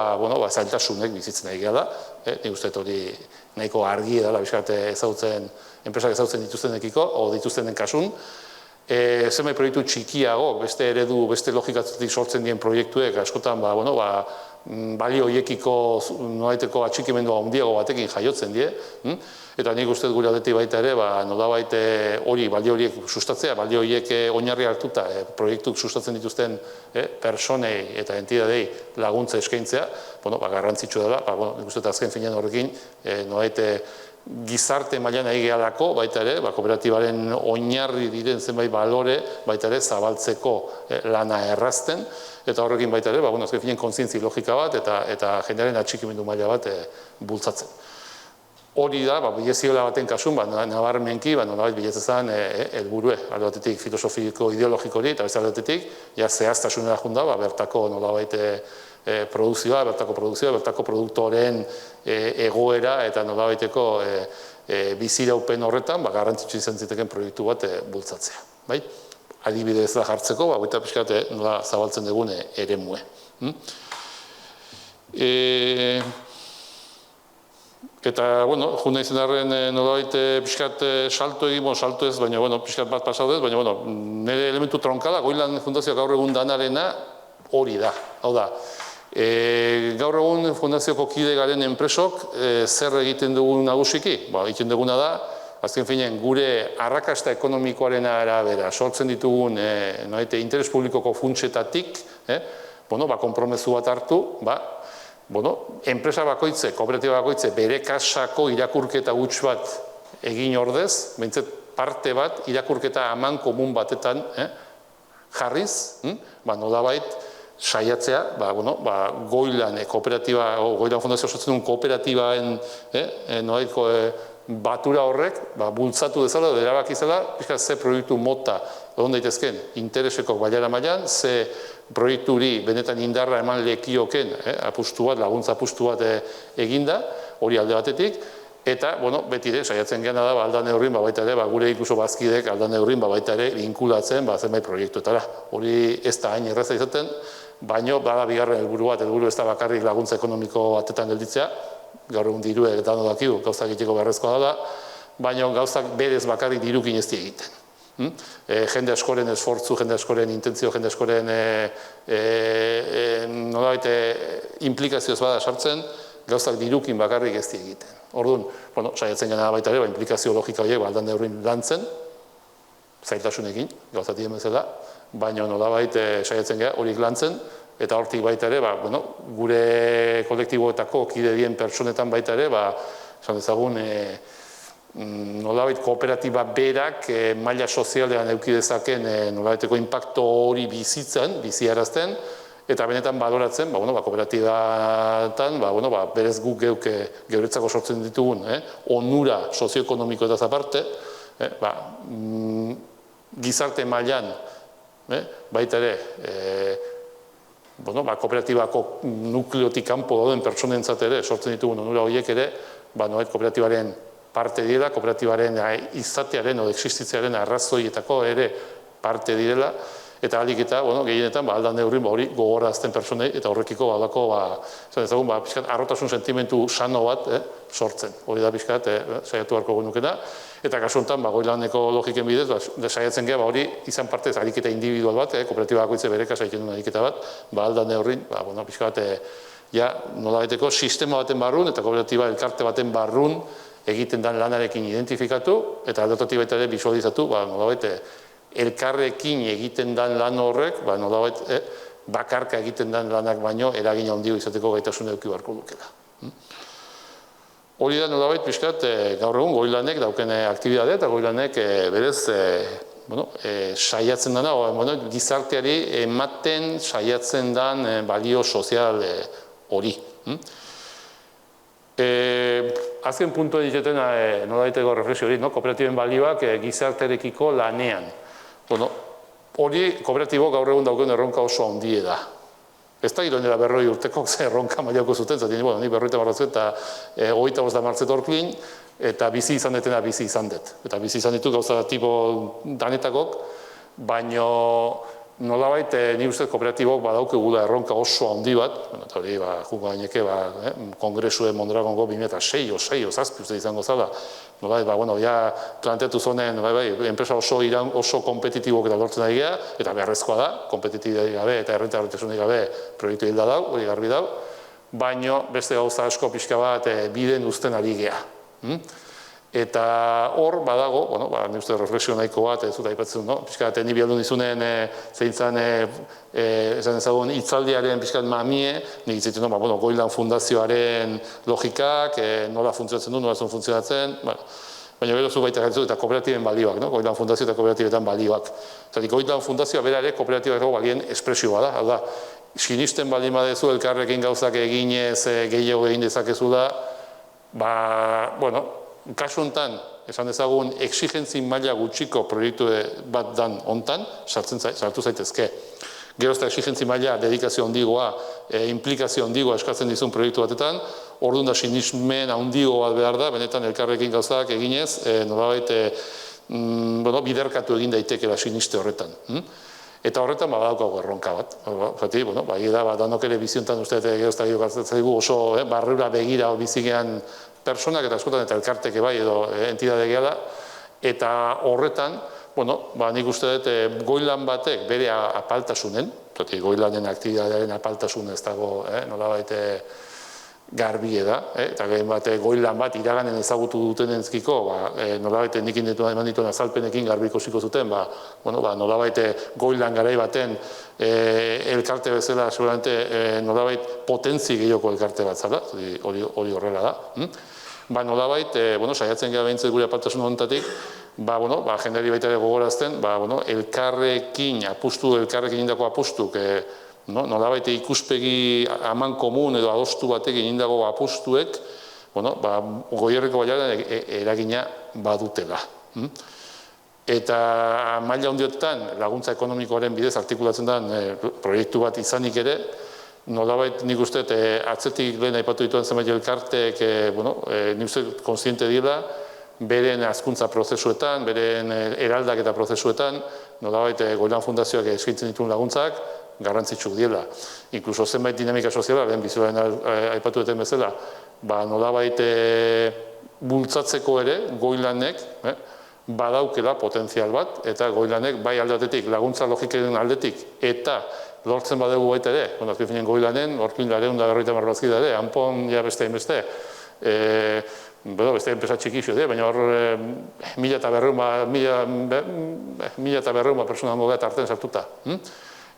zailtasunek bizitzen ari gara, nik uste hori nahiko argi edala, pixkat, enpresak ezagutzen dituztenekiko, o dituztenen kasun, zenbait proiektu txikiago, beste eredu, beste logikatzetik sortzen dien proiektuek, askotan, balio horiekiko nolaiteko atxikimendua handiago batekin jaiotzen die, eta nik uste gure aldetik baita ere, nolabait hori, balio horiek sustatzea, balio horiek oinarri hartuta, proiektuk sustatzen dituzten personei eta entidadei laguntza eskaintzea, garrantzitsua dela, nik uste azken finean horrekin, nolabait gizarte mailan ari gehalako, baita ere, kooperatibaren oinarri diren zenbait balore, baita ere, zabaltzeko lana errazten, eta horrekin baita ere, azken finean kontzientzi logika bat, eta jendearen atxikimendu maila bat bultzatzen. Hori da, bileziola baten kasun, nabarmenki, nolabait biletzezan helburue, alde batetik filosofiko ideologiko hori, eta beste alde batetik, zehaztasunera junda, bertako nolabait produkzioa, bertako produktoren egoera eta nolabaiteko biziraupen horretan garrantzitsu izan ziteken proiektu bat bultzatzea. Adibide ez da jartzeko, eta pixkat nola zabaltzen dugun eremue. Eta, juna izan arren nolabait pixkat salto egin, salto ez, baina pixkat bat pasaudez, baina nire elementu tronkala, Goilan Fundazioa gaur egun danarena hori da. Hau da, gaur egun fundazioko kide garen enpresok zer egiten dugun nagusiki? Egiten duguna da, azken finean, gure arrakasta ekonomikoaren arabera sortzen ditugun interes publikoko funtsetatik, konpromezu bat hartu, enpresa bakoitze, kooperatiba bakoitze, bere kasako irakurketa huts bat egin ordez, behintzat parte bat irakurketa aman komun batetan jarriz, nolabait saiatzea, Goilan kooperatiba, Goilan Fundazio sortzen duen kooperatibaen batura horrek, bultzatu dezala, erabaki zela, ze proiektu mota egon daitezken intereseko bailara mailan, ze proiekturi benetan indarra eman lekioken apustu bat, laguntza apustu bat eginda, hori alde batetik, eta, beti ere, saiatzen gehan da, aldan eurrin, baita ere, gure ikuso bazkidek aldan eurrin, baita ere, vinkulatzen, zenbait proiektuetara. Hori ez da hain erraza izaten, baino, bada bigarren helburu bat, helburu ez da bakarrik laguntza ekonomiko batetan gelditzea, gaur egun diru eta dakigu, gauzak egiteko beharrezkoa da, baino gauzak berez bakarrik dirukin ez egiten. Jende askoren esfortzu, jende askoren intentzio, jende askoren nolabait implikazioz bada sartzen, gauzak dirukin bakarrik ez egiten. Orduan, saiatzen gana baita ere, implikazio logika horiek aldan neurrin lantzen, zailtasunekin, gauzat dien bezala, baina nolabait saiatzen gara horik lantzen, eta hortik baita ere, gure kolektiboetako kide dien pertsonetan baita ere, esan dezagun, nolabait kooperatiba berak maila sozialean eduki dezaken nolabaiteko inpakto hori biziarazten, eta benetan baloratzen, kooperatibatan, berez guk geuretzako sortzen ditugun, onura sozioekonomiko eta aparte, gizarte mailan, baita ere, kooperatibako nukleotik kanpo dauden pertsonentzat ere sortzen ditugun onura horiek ere, kooperatibaren parte direla, kooperatibaren izatearen edo existitzearen arrazoietako ere parte direla, eta alik eta, gehienetan, aldan neurrin hori gogorazten personei, eta horrekiko pixkat, arrotasun sentimentu sano bat sortzen. Hori da pixkat, saiatu beharko genukena, eta kasu honetan, Goilaneko logiken bidez, saiatzen gara, hori izan partez ariketa individual bat, kooperatiba bakoitze bereka saiten duen ariketa bat, aldan neurrin, pixkat, nolabaiteko sistema baten barrun, eta kooperatiba elkarte baten barrun egiten den lanarekin identifikatu, eta aldatotik baita ere visualizatu, nolabait, elkarrekin egiten den lan horrek, nolabait, bakarka egiten den lanak baino, eragin handio izateko gaitasun eduki beharko dukela. Hori da nolabait, pixkat, gaur egun Goilanek dauken aktibidade, eta Goilanek berez, saiatzen dena, gizarteari ematen saiatzen den balio sozial hori. Azken puntua diteten nolabaiteko reflexio hori, kooperatiben balioak gizartearekiko lanean. Hori kooperatibo gaur egun dauken erronka oso handie da. Ez da iroinera 40 urtekok ze erronka mailako zuten, zaten, ni 40 barratzen eta 25 martzet orklin, eta bizi izan detena bizi izan dut. Eta bizi izan ditu gauza tipo danetakok, baino nolabait ni uste kooperatibok badaukegula erronka oso handi bat, eta hori jungo gaineke Kongresue Mondragongo 2006 o 6 o 7 uste izango zala, nolabait, ja planteatu zonen, enpresa oso kompetitibok eta lortzen ari geha, eta beharrezkoa da, kompetitibidea gabe eta errentagarritasunik gabe proiektu hilda dau, hori garbi dau, baino beste gauza asko pixka bat biden uzten ari geha. Eta hor badago, ni uste refleksio nahiko bat, ez dut aipatzen, pixka bat ni bialdun izunen zeintzan esan ezagun hitzaldiaren pixka bat mamie, nik itzaitu Goilan Fundazioaren logikak, nola funtzionatzen du, nola zuen funtzionatzen, baina gero zu baita gaitu eta kooperatiben balioak, Goilan Fundazio eta kooperatibetan balioak. Goilan Fundazioa bera ere kooperatibako balien espresioa da, hau da, sinisten baldin badezu elkarrekin gauzak eginez gehiago egin dezakezula, kasu honetan, esan dezagun, exigentzi maila gutxiko proiektu bat dan hontan, sartu zaitezke. Gero ez da exigentzi maila dedikazio handigoa, implikazio handigoa eskatzen dizun proiektu batetan, orduan da sinismen handigo bat behar da, benetan elkarrekin gauzak eginez, nolabait biderkatu egin daitekela siniste horretan. Eta horretan badaukago erronka bat. Danok ere biziontan uste gero ez da gero oso barrura begira bizigean personak eta askotan eta elkarteke bai edo entidade gehala, eta horretan, nik uste dut Goilan batek bere apaltasunen, Goilanen aktibidadearen apaltasun ez dago nolabait garbie da, eta gehen bat Goilan bat iraganen ezagutu dutenentzkiko, nolabait nik eman dituen azalpenekin garbiko ziko zuten, nolabait Goilan garai baten elkarte bezala, seguramente nolabait potentzi gehioko elkarte bat zala, hori horrela da. Nolabait, saiatzen gara behintzat gure apaltasun honetatik, jendari baita ere gogorazten, elkarrekin indako apustuk, nolabait ikuspegi aman komun edo adostu batekin indako apustuek, goierreko baiaren eragina badutela. Eta maila handiotetan laguntza ekonomikoaren bidez artikulatzen den proiektu bat izanik ere, nolabait nik uste atzetik lehen aipatu dituen zenbait elkarteek nik uste kontziente dira beren hazkuntza prozesuetan, beren eraldaketa prozesuetan, nolabait Goilan Fundazioak eskaintzen dituen laguntzak garrantzitsuk diela. Inkluso zenbait dinamika soziala, lehen bizuaren aipatu duten bezala, nolabait bultzatzeko ere Goilanek badaukela potentzial bat, eta Goilanek bai aldatetik, laguntza logikaren aldetik, eta lortzen badegu baita ere, azken finen Goilanen, orkin lareun da berroita marrazkida ere, hanpon ja beste beste enpresa txikixo, baina hor 1.200 persona hango bat artean sartuta.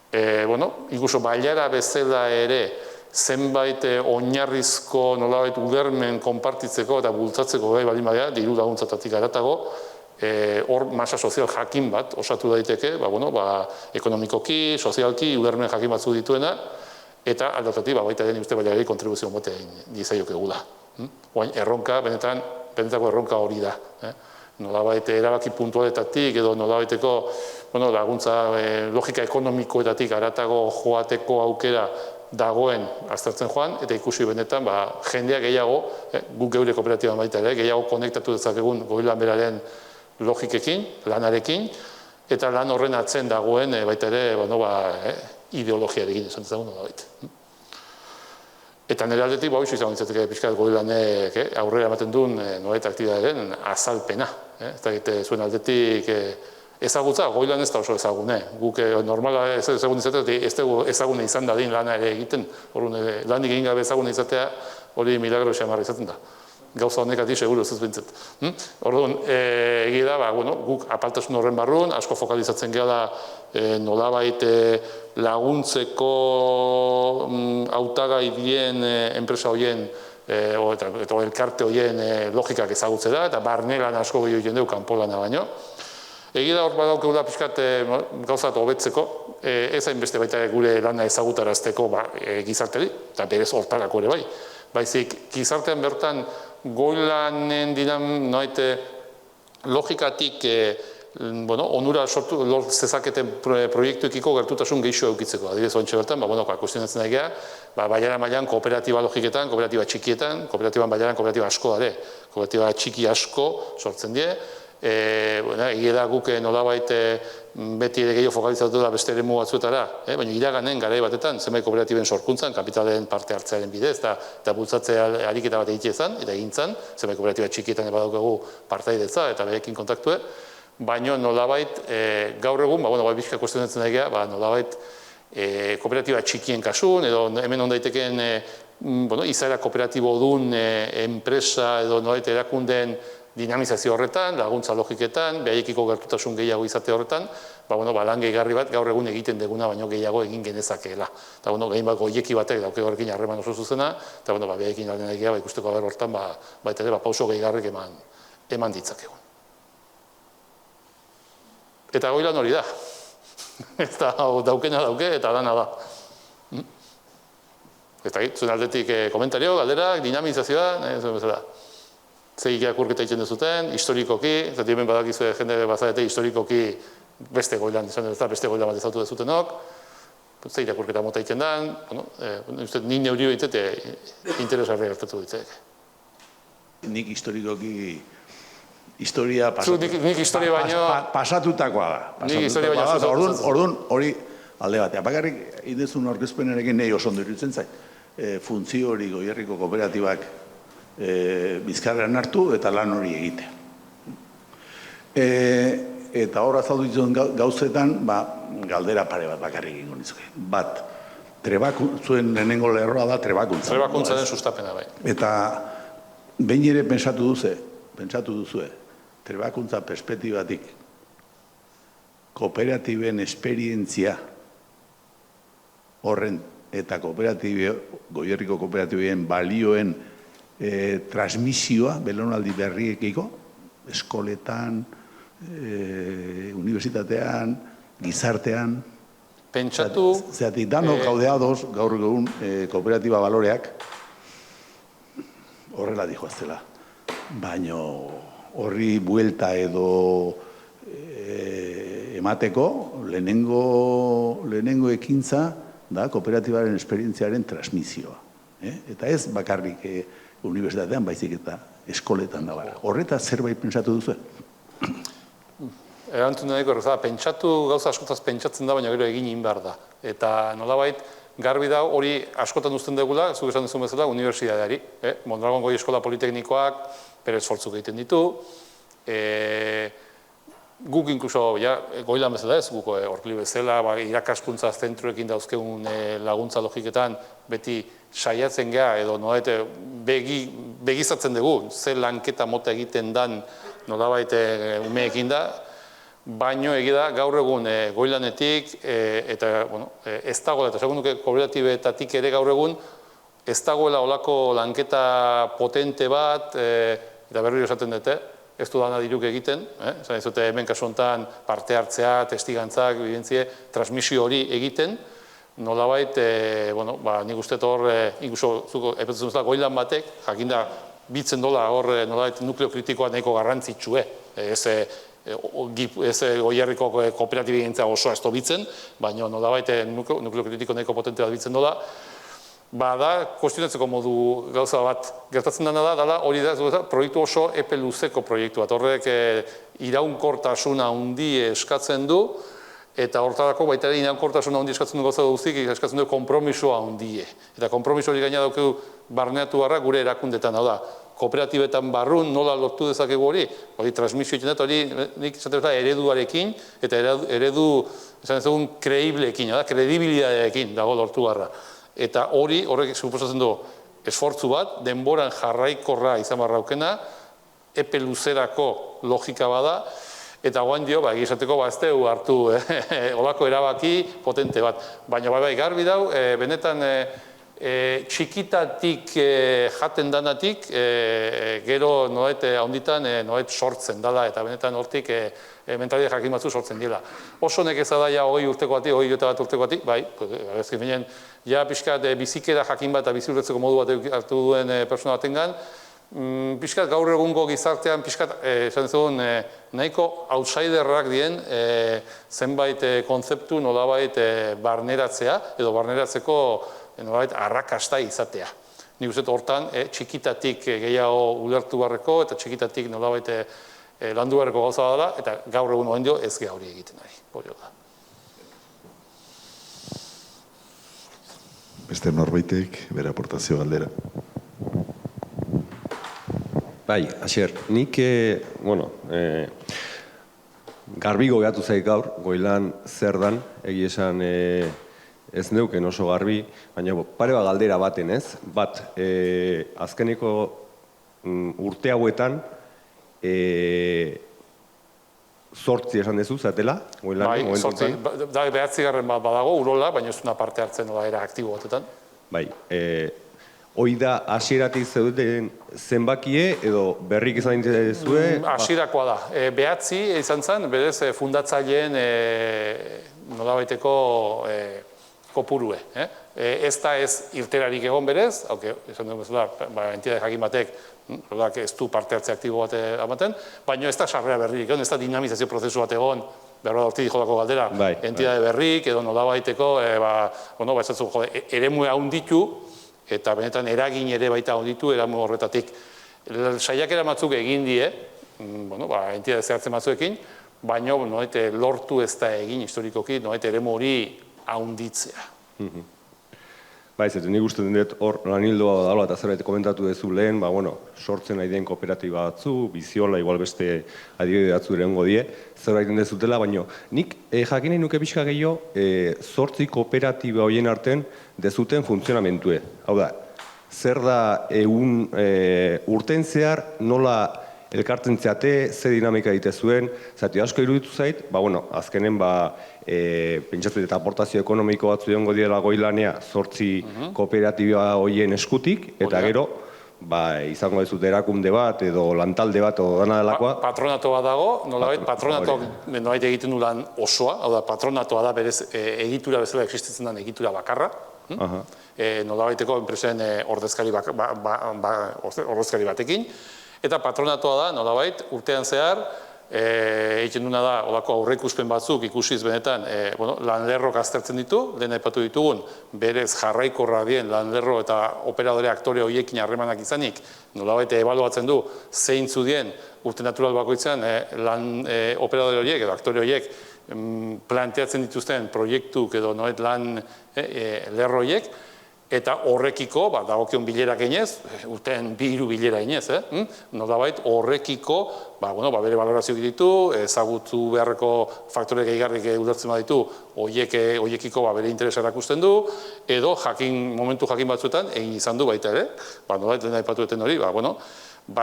Ikuso bailara bezala ere, zenbait oinarrizko nolabait udermen konpartitzeko eta bultzatzeko gai baldin badea, diru laguntzatatik aratago, hor masa sozial jakin bat osatu daiteke, ekonomikoki, sozialki, udermen jakin batzu dituena, eta aldatatik baita den uste baliari kontribuzio mote dizaiok egula. Oain, erronka, benetako erronka hori da. Nolabait erabaki puntualetatik edo nolabaiteko laguntza logika ekonomikoetatik aratago joateko aukera dagoen aztertzen joan, eta ikusi benetan jendea gehiago, guk geure kooperatiba baita ere, gehiago konektatu dezakegun Goilan beraren logikekin, lanarekin, eta lan horren atzen dagoen baita ere ideologiarekin esan dezagun nolabait. Eta nire aldetik hoizu izan ditzateke pixkat Goilanek aurrera ematen duen nolabait aktibidadearen azalpena. Ez da zuen aldetik ezagutza, Goilan ez da oso ezagune. Guk normala ezagun izatea, ez dugu ezagune izan dadin lana ere egiten. Lanik egin gabe ezagune izatea hori milagro xamarra izaten da. Gauza honekati seguru ez bintzat. Orduan, egia da, guk apaltasun horren barrun, asko fokalizatzen gehala nolabait laguntzeko hautagai dien enpresa horien eta elkarte horien logikak ezagutze da, eta barne lan asko gehiago egiten dugu kanpo lana baino. Egia da hor badaukegula pixkat gauzat hobetzeko, ez hainbeste baita gure lana ezagutarazteko gizarteri, eta berez hortarako ere bai. Baizik, gizartean bertan Goilanen diran logikatik onura lort zezaketen proiektuekiko gertutasun gehiago eukitzeko. Adibidez, ontsa bertan, kuestionatzen da egia, bailara mailan kooperatiba logiketan, kooperatiba txikietan, kooperatiban bailaran kooperatiba asko dare, kooperatiba txiki asko sortzen die, egia da guk nolabait beti ere gehiago fokalizatu da beste eremu batzuetara, baina iraganen garai batetan, zenbait kooperatiben sorkuntzan, kapitalen parte hartzearen bidez, eta bultzatzea ariketa bat egitea izan, eta egin zan, zenbait kooperatiba txikietan badaukagu partaidetza eta berekin kontaktue, baina nolabait gaur egun, bizka kuestionatzen da egia, nolabait kooperatiba txikien kasun, edo hemen ondaitekeen izaera kooperatibo dun enpresa edo nolabait erakundeen dinamizazio horretan, laguntza logiketan, behaiekiko gertutasun gehiago izate horretan, lan gehigarri bat gaur egun egiten deguna baino gehiago egin genezakeela. Eta gehien bat goieki batek dauke horrekin harreman oso zuzena, eta behaiekin lan egia ikusteko aber horretan, baita ere pauso gehigarrik eman ditzakegun. Eta goi lan hori da. Eta daukena dauke eta dana da. Eta zuen aldetik komentario, galderak, dinamizazioa, zuen bezala. Zei irakurketa egiten duzuten, historikoki, zati hemen badakizue jende bazarete historikoki beste goilan izan dut, beste goilan bat ezautu dezutenok, zei irakurketa mota egiten den, nik neuri behintzete interesarri gertatu ditzek. Nik historikoki, historia pasatutakoa da. Nik historia baino orduan hori alde batean. Bakarrik indezun aurkezpenarekin nahi oso ondo iruditzen zait. Funtzio hori Goierriko kooperatibak bizkarrean hartu eta lan hori egite. Eta hor azaldu dituen gauzetan, galdera pare bat bakarrik egingo nizuke. Bat, zuen lehenengo lerroa da trebakuntza. Trebakuntzaren sustapena bai. Eta behin ere pentsatu duzue, trebakuntza perspektibatik kooperatiben esperientzia horren eta Goierriko kooperatiben balioen transmisioa, belaunaldi berriekiko, eskoletan, unibertsitatean, gizartean. Pentsatu... Zeratik, danok gaudeadoz, gaur egun kooperatiba baloreak, horrela dijoaztela. Baina horri buelta edo emateko, lehenengo ekintza da kooperatibaren esperientziaren transmisioa. Eta ez bakarrik unibertsitatean, baizik eta eskoletan da bara. Horretaz zerbait pentsatu duzu? Erantzun nahiko, pentsatu gauza askotaz pentsatzen da, baina gero egin behar da. Eta nolabait, garbi da hori askotan uzten dugula, zuk esan duzun bezala, unibertsitateari. Mondragon Goi Eskola Politeknikoak bere esfortzuk egiten ditu. Guk inkluso, goilan bezala ez, guk Orkli bezala, irakaskuntza zentruekin dauzkegun laguntza logiketan beti saiatzen geha edo begizatzen dugu, ze lanketa mota egiten dan nolabait umeekin da, baino egida gaur egun goilanetik eta ez dagoela, eta segunduke kooperatibetatik ere gaur egun ez dagoela olako lanketa potente bat, eta berriro esaten dute, ez du dana diruk egiten, esan dizute hemen kasu honetan parte hartzea, testigantzak, bidentzie, transmisio hori egiten, nolabait, nik uste hor, inkluso, zuko, epetzen duzela, goilan batek, jakinda, bitzen dola hor, nolabait, nukleo kritikoa nahiko garrantzitsue, ez Goierriko kooperatibi gintzea osoa ez bitzen, baina nolabait, nukleo kritiko nahiko potente bat bitzen dola, da, kuestionatzeko modu gauza bat gertatzen dena da, hori da, proiektu oso epe luzeko proiektu bat, horrek iraunkortasuna handi eskatzen du, eta hortarako baita ere iraunkortasuna handi eskatzen du gauza duzik, eskatzen du kompromisoa handie. Eta kompromiso hori gaina daukegu barneatu barra gure erakundetan, hau da, kooperatibetan barrun nola lortu dezakegu hori transmisio egiten dut, hori nik esaten dut ereduarekin, eta eredu, esan ez dugun, kreibleekin, kredibilidadeekin dago lortu barra. Eta horrek suposatzen du esfortzu bat, denboran jarraikorra izan barraukena, epe luzerako logika bada, eta guain dio, egizateko ez dugu hartu olako erabaki potente bat. Baina garbi dau, benetan txikitatik jaten danatik, gero noet handitan noet sortzen dala, eta benetan hortik mentalidea jakin batzu sortzen dila. Oso nekeza da, 20 urteko bati, 21 urteko bati, ezkin binen, pixkat bizikera jakin bat eta biziurretzeko modu bat hartu duen persona batengan, Piskat gaur egungo gizartean, piskat, esan dugun, nahiko outsiderrak dien zenbait kontzeptu nolabait barneratzea, edo barneratzeko nolabait arrakasta izatea. Nik uste hortan, txikitatik gehiago ulertu barreko, eta txikitatik nolabait landu barreko gauza dela, eta gaur egun oen dio ez geha hori egiten ari. Hori da. Beste norbaitek, bere aportazio galdera. Bai, Asier, nik, garbi gogeatu zaik gaur, Goilan zer dan, egia esan ez neuken oso garbi, baina pare bat galdera baten ez, bat, azkeneko urte hauetan, zortzi esan dezu, zatela, Goilan? Bai, zortzi, da behatzigarren bat badago, urola, baina ez duna parte hartzen nola era aktibo batetan. Bai, hoi da hasieratik zeuden zenbakie edo berrik izan dituzue? Hasierakoa da. Behatzi izan zen, berez fundatzaileen nolabaiteko kopurue. Ez da ez irterarik egon berez, esan dugu bezala, entidade jakin batek ez du parte hartze aktibo bat ematen, baina ez da sarrera berrik egon, ez da dinamizazio prozesu bat egon, behar da hortik jodako galdera, entidade berrik edo nolabaiteko, eremue haunditu, eta benetan eragin ere baita onditu, eramu horretatik. Saiakera batzuk egin die, entidade zehartzen batzuekin, baina lortu ez da egin historikoki, eremu hori haunditzea. Bai, zetu nik uste dut hor lanildoa daula eta zerbait komentatu duzu lehen, sortzen nahi den kooperatiba batzu, biziola, igual beste adibide batzu erengo die, zerbait den dezutela, baina nik jakin nahi nuke pixka gehiago, zortzi kooperatiba horien artean dezuten funtzionamentue. Hau da, zer da urten zehar nola elkartzen zeate, ze dinamika egite zuen, zati asko iruditu zait, azkenen pentsatzen eta aportazio ekonomiko batzu egongo direla Goilanea zortzi kooperatiba horien eskutik, eta gero, izango dezut erakunde bat edo lantalde bat edo dana delakoa. Patronato bat dago, nolabait patronatoak nolabait egiten du lan osoa, hau da patronatoa da berez egitura bezala existitzen den egitura bakarra, nolabaiteko enpresen ordezkari batekin, eta patronatoa da nolabait urtean zehar, egiten duna da, olako aurreikuspen batzuk ikusiz benetan, lanlerrok aztertzen ditu, lehen aipatu ditugun, berez jarraikorra dien lanlerro eta operadore aktore horiekin harremanak izanik, nolabait ebaluatzen du zeintzu dien urte natural bakoitzean operadore horiek edo aktore horiek planteatzen dituzten proiektuk edo lan lerro horiek, eta horrekiko, dagokion bilera ginez, urtean 2-3 bilera ginez, nolabait horrekiko, bere valorazio ditu, ezagutu beharreko faktore gehigarrik ulertzen baditu, horiekiko bere interesa erakusten du, edo momentu jakin batzuetan egin izan du baita ere, nolabait lehen aipatu eten hori,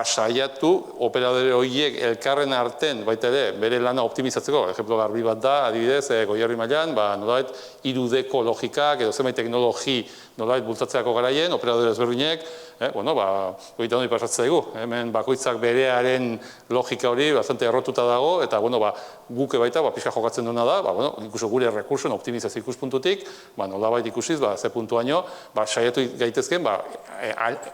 saiatu operadore horiek elkarren arten baita ere bere lana optimizatzeko, ejemplo garbi bat da, adibidez, Goierri mailan, nolabait 3Dko logikak edo zenbait teknologi nolabait bultzatzeako garaien, operadore ezberdinek, goita hori pasatzen zaigu, hemen bakoitzak berearen logika hori bastante errotuta dago, eta guke baita pixka jokatzen duena da, ikuso gure rekursoen optimizazio ikuspuntutik, nolabait ikusiz, ze puntuaino, saiatu gaitezken,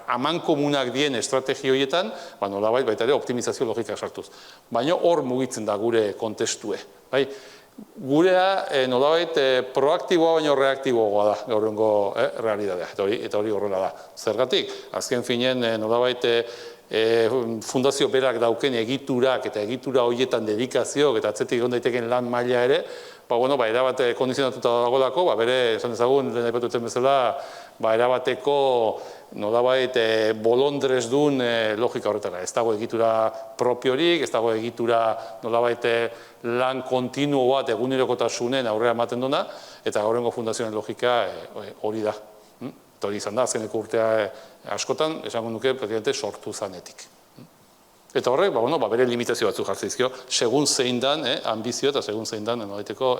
amankomunak dien estrategi horietan, nolabait baita ere optimizazio logika sartuz. Baina hor mugitzen da gure kontestue. Gurea nolabait proaktiboa baino reaktiboa da gaurrengo realidadea, eta hori horrela da. Zergatik, azken finen nolabait fundazio berak dauken egiturak eta egitura horietan dedikazioak eta atzetik egon daiteken lan maila ere, erabat kondizionatuta dagoelako, bere, esan ezagun, lehen aipatuten bezala, erabateko nolabait bolondrez duen logika horretara. Ez dago egitura propiorik, ez dago egitura nolabait lan kontinuo bat egunerokotasunen aurrera ematen duna, eta gaurrengo fundazioen logika hori da. Eta hori izan da, azkeneko urtea askotan, esango nuke, praktikamente sortu zanetik. Eta horrek, bere limitazio batzuk jartzen dizkio, segun zein dan ambizio eta segun zein dan nolabaiteko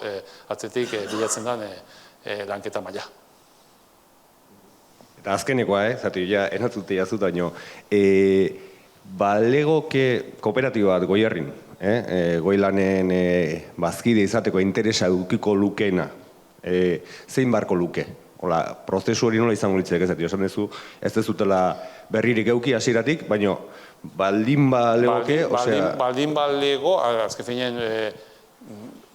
atzetik bilatzen dan lanketa maila. Eta azkenekoa, zati, enatzute jazut, baino, balegoke kooperatiba bat Goierrin, Goilanen bazkide izateko interesa dukiko lukeena, zein barko luke? prozesu hori nola izango litzek ez, esan duzu, ez dezutela berririk euki hasieratik, baina baldin balegoke, osea... Baldin balego, azken finean,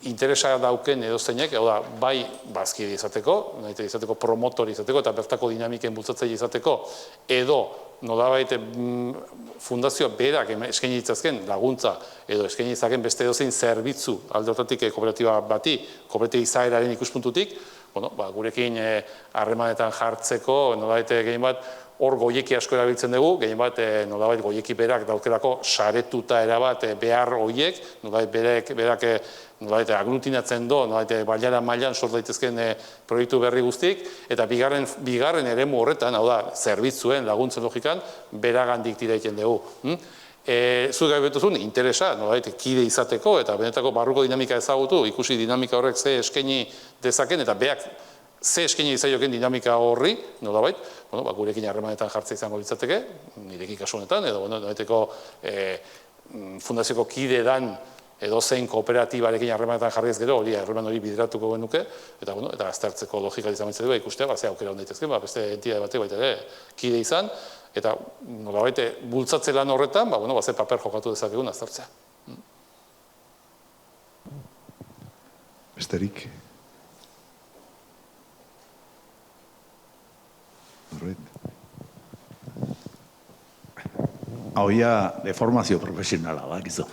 interesa dauken edozteinek, bai bazkide izateko, promotori izateko, eta bertako dinamiken bultzatzaile izateko, edo nolabait fundazioa berak eskaini ditzazken laguntza, edo eskaini ditzaken beste edozein zerbitzu alde horretatik kooperatiba bati, kooperatiba izaeraren ikuspuntutik, gurekin harremanetan jartzeko, nolabait gehien bat, hor goieki asko erabiltzen dugu, gehien bat nolabait goieki berak daukelako saretuta erabat behar horiek, nolabait berak aglutinatzen do, bailara mailan sort daitezken proiektu berri guztik, eta bigarren eremu horretan, hau da, zerbitzuen laguntzen logikan, beragandik tira egiten dugu. Zuk gai betuzun, interesa, kide izateko, eta benetako barruko dinamika ezagutu, ikusi dinamika horrek ze eskaini dezaken, eta beak ze eskaini izaioken dinamika horri, nolabait, gurekin harremanetan jartzea izango litzateke, nirekin kasu honetan, edo nolabaiteko fundazioko kide dan edo zein kooperatibarekin harremanetan jarriz gero, harreman hori bideratuko genuke, eta aztertzeko logika izan ditzen dugu, ikustea, ze aukera hon daitezken, beste entidade batek baita ere kide izan, eta nolabait bultzatze lan horretan, ze paper jokatu dezakegun aztertzea. Besterik? Hau ja, deformazio profesionala da, gizo.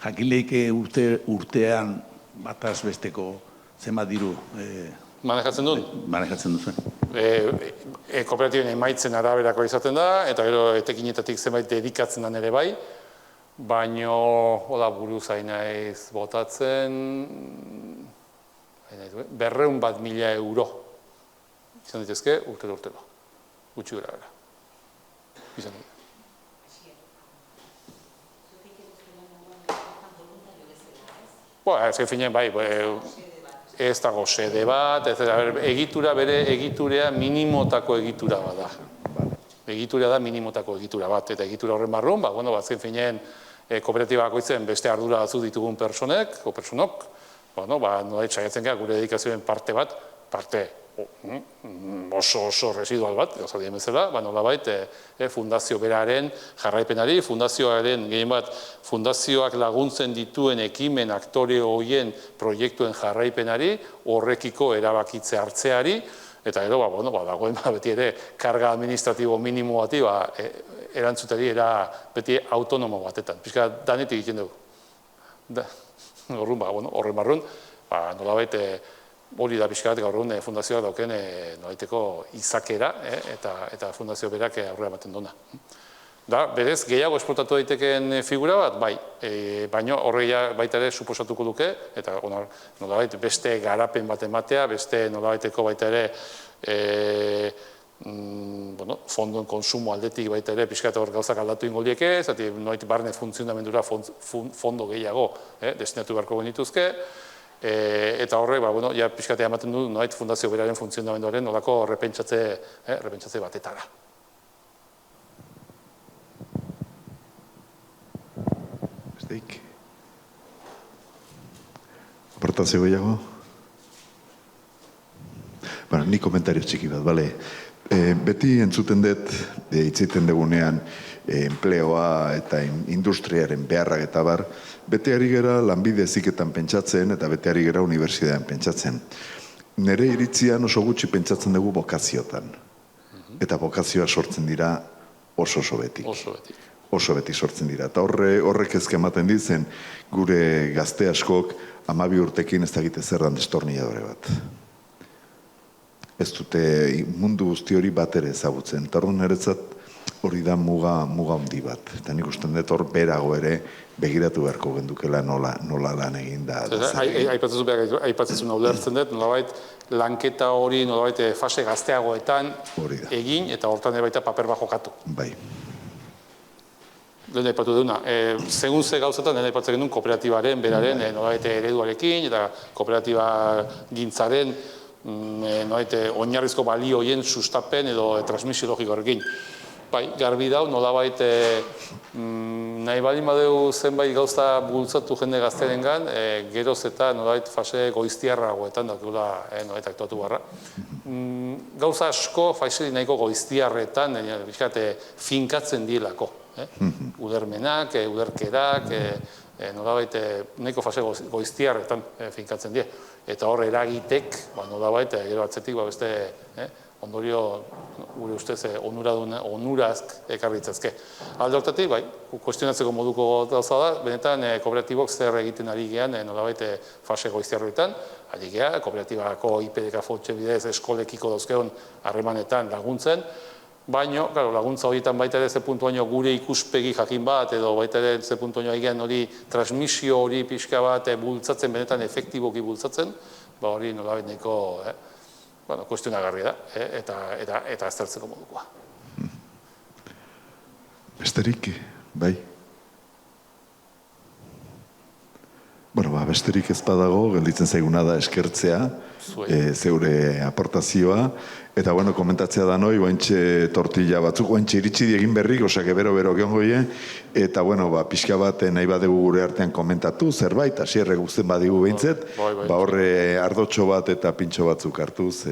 Jakileike urtean bataz besteko zenbat diru manejatzen duen? Manejatzen duzuen. Kooperatiben emaitzen araberako izaten da, eta gero etekinetatik zenbait dedikatzen den ere bai, baino, buru zainaiz botatzen, 200.000 euro izan ditezke urtero. Gutxi gara gara. Izan dut. Ez finean, bai, ez dago sede bat, egitura bere egiturea minimotako egitura bat da. Egitura da minimotako egitura bat, eta egitura horren barrun, azken finean kooperatiba bakoitzen beste ardura batzuk ditugun personek, o personok, nolait saiatzen gara gure dedikazioen parte bat, parte oso residual bat, gauza dien bezala, nolabait fundazio beraren jarraipenari, fundazioaren gehien bat fundazioak laguntzen dituen ekimen aktore horien proiektuen jarraipenari, horrekiko erabakitze hartzeari, eta gero, dagoen beti ere karga administratibo minimo bati, erantzutari era beti autonomo batetan. Pizka danetik egiten dugu. Horren barrun, nolabait hori da pixka bat gaur egun fundazioak dauken nolaiteko izakera eta fundazio berak aurrera ematen duna. Berez, gehiago esportatu daitekeen figura bat, bai, baina horreia baita ere suposatuko duke, eta nolabait beste garapen bat ematea, beste nolabaiteko baita ere fondoen konsumo aldetik baita ere pixka eta hor gauzak aldatu ingo lieke, zati nolait barne funtzionamendura fondo gehiago destinatu beharko genituzke, eta horrek, pixkatea ematen du, nolait fundazio beraren funtzionamenduaren nolako repentsatze batetara. Besteik? Aportazio gehiago? Ni komentario txiki bat, bale? Beti entzuten dut, hitzeiten dugunean, enpleoa eta industriaren beharrak eta bar, bete ari gera lanbide heziketan pentsatzen eta bete ari gera unibertsitatean pentsatzen. Nere iritzian oso gutxi pentsatzen dugu bokaziotan. Eta bokazioa sortzen dira oso betik. Oso beti sortzen dira. Eta horrek ezke ematen ditzen gure gazte askok 12 urtekin ez dakite zer dan destornilladore bat. Ez dute mundu guzti hori bat ere ezagutzen. Eta orduan niretzat hori da muga handi bat. Eta nik usten dut hor berago ere begiratu beharko gendukela nola lan egin da. Aipatzen ulertzen dut, nolabait lanketa hori nolabait fase gazteagoetan egin eta hortan ere baita paper bat jokatu. Bai. Lehen aipatu duna, segun ze gauzetan lehen aipatzen genuen kooperatibaren, beraren, nolabait ereduarekin eta kooperatiba gintzaren oinarrizko balioien sustapen edo transmisio logikoarekin. Bai, garbi dau, nolabait nahi baldin badeu zenbait gauza bultzatu jende gaztearengan, geroz eta nolabait fase goiztiarragoetan dakula nolabait aktuatu barra. gauza asko faixili nahiko goiztiarretan finkatzen dielako. Udermenak, uderkerak, nolabait nahiko fase goiztiarretan finkatzen die. Eta hor eragitek, nolabait, gero atzetik beste ondorio gure ustez onurazk ekarritzazke. Alde hortatik, bai, kuestionatzeko moduko gauza da, benetan kooperatibok zer egiten ari gehan nolabait fase goiztiarretan, ari geha, kooperatibako IPDK fotxe bidez eskolekiko dauzkeon harremanetan laguntzen, baina, laguntza horietan baita ere ze puntuaino gure ikuspegi jakin bat, edo baita ere ze puntuaino egin hori transmisio hori pixka bat bultzatzen, benetan efektiboki bultzatzen, hori nolabait nahiko kuestionagarri da, eta aztertzeko modukoa. Besterik, bai? Besterik ez badago, gelditzen zaiguna da eskertzea, zeure aportazioa, eta komentatzea da noi, oaintxe tortilla batzuk, oaintxe iritsi diegin berrik, osake bero-bero gehongoie, eta pixka bat nahi badegu gure artean komentatu, zerbait, hasierrek guztien badigu behintzet, horre ardotxo bat eta pintxo batzuk hartuz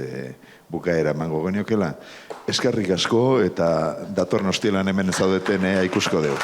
bukaera emango geniokela. Eskerrik asko, eta datorren ostielan hemen zaudeten ikusko dugu.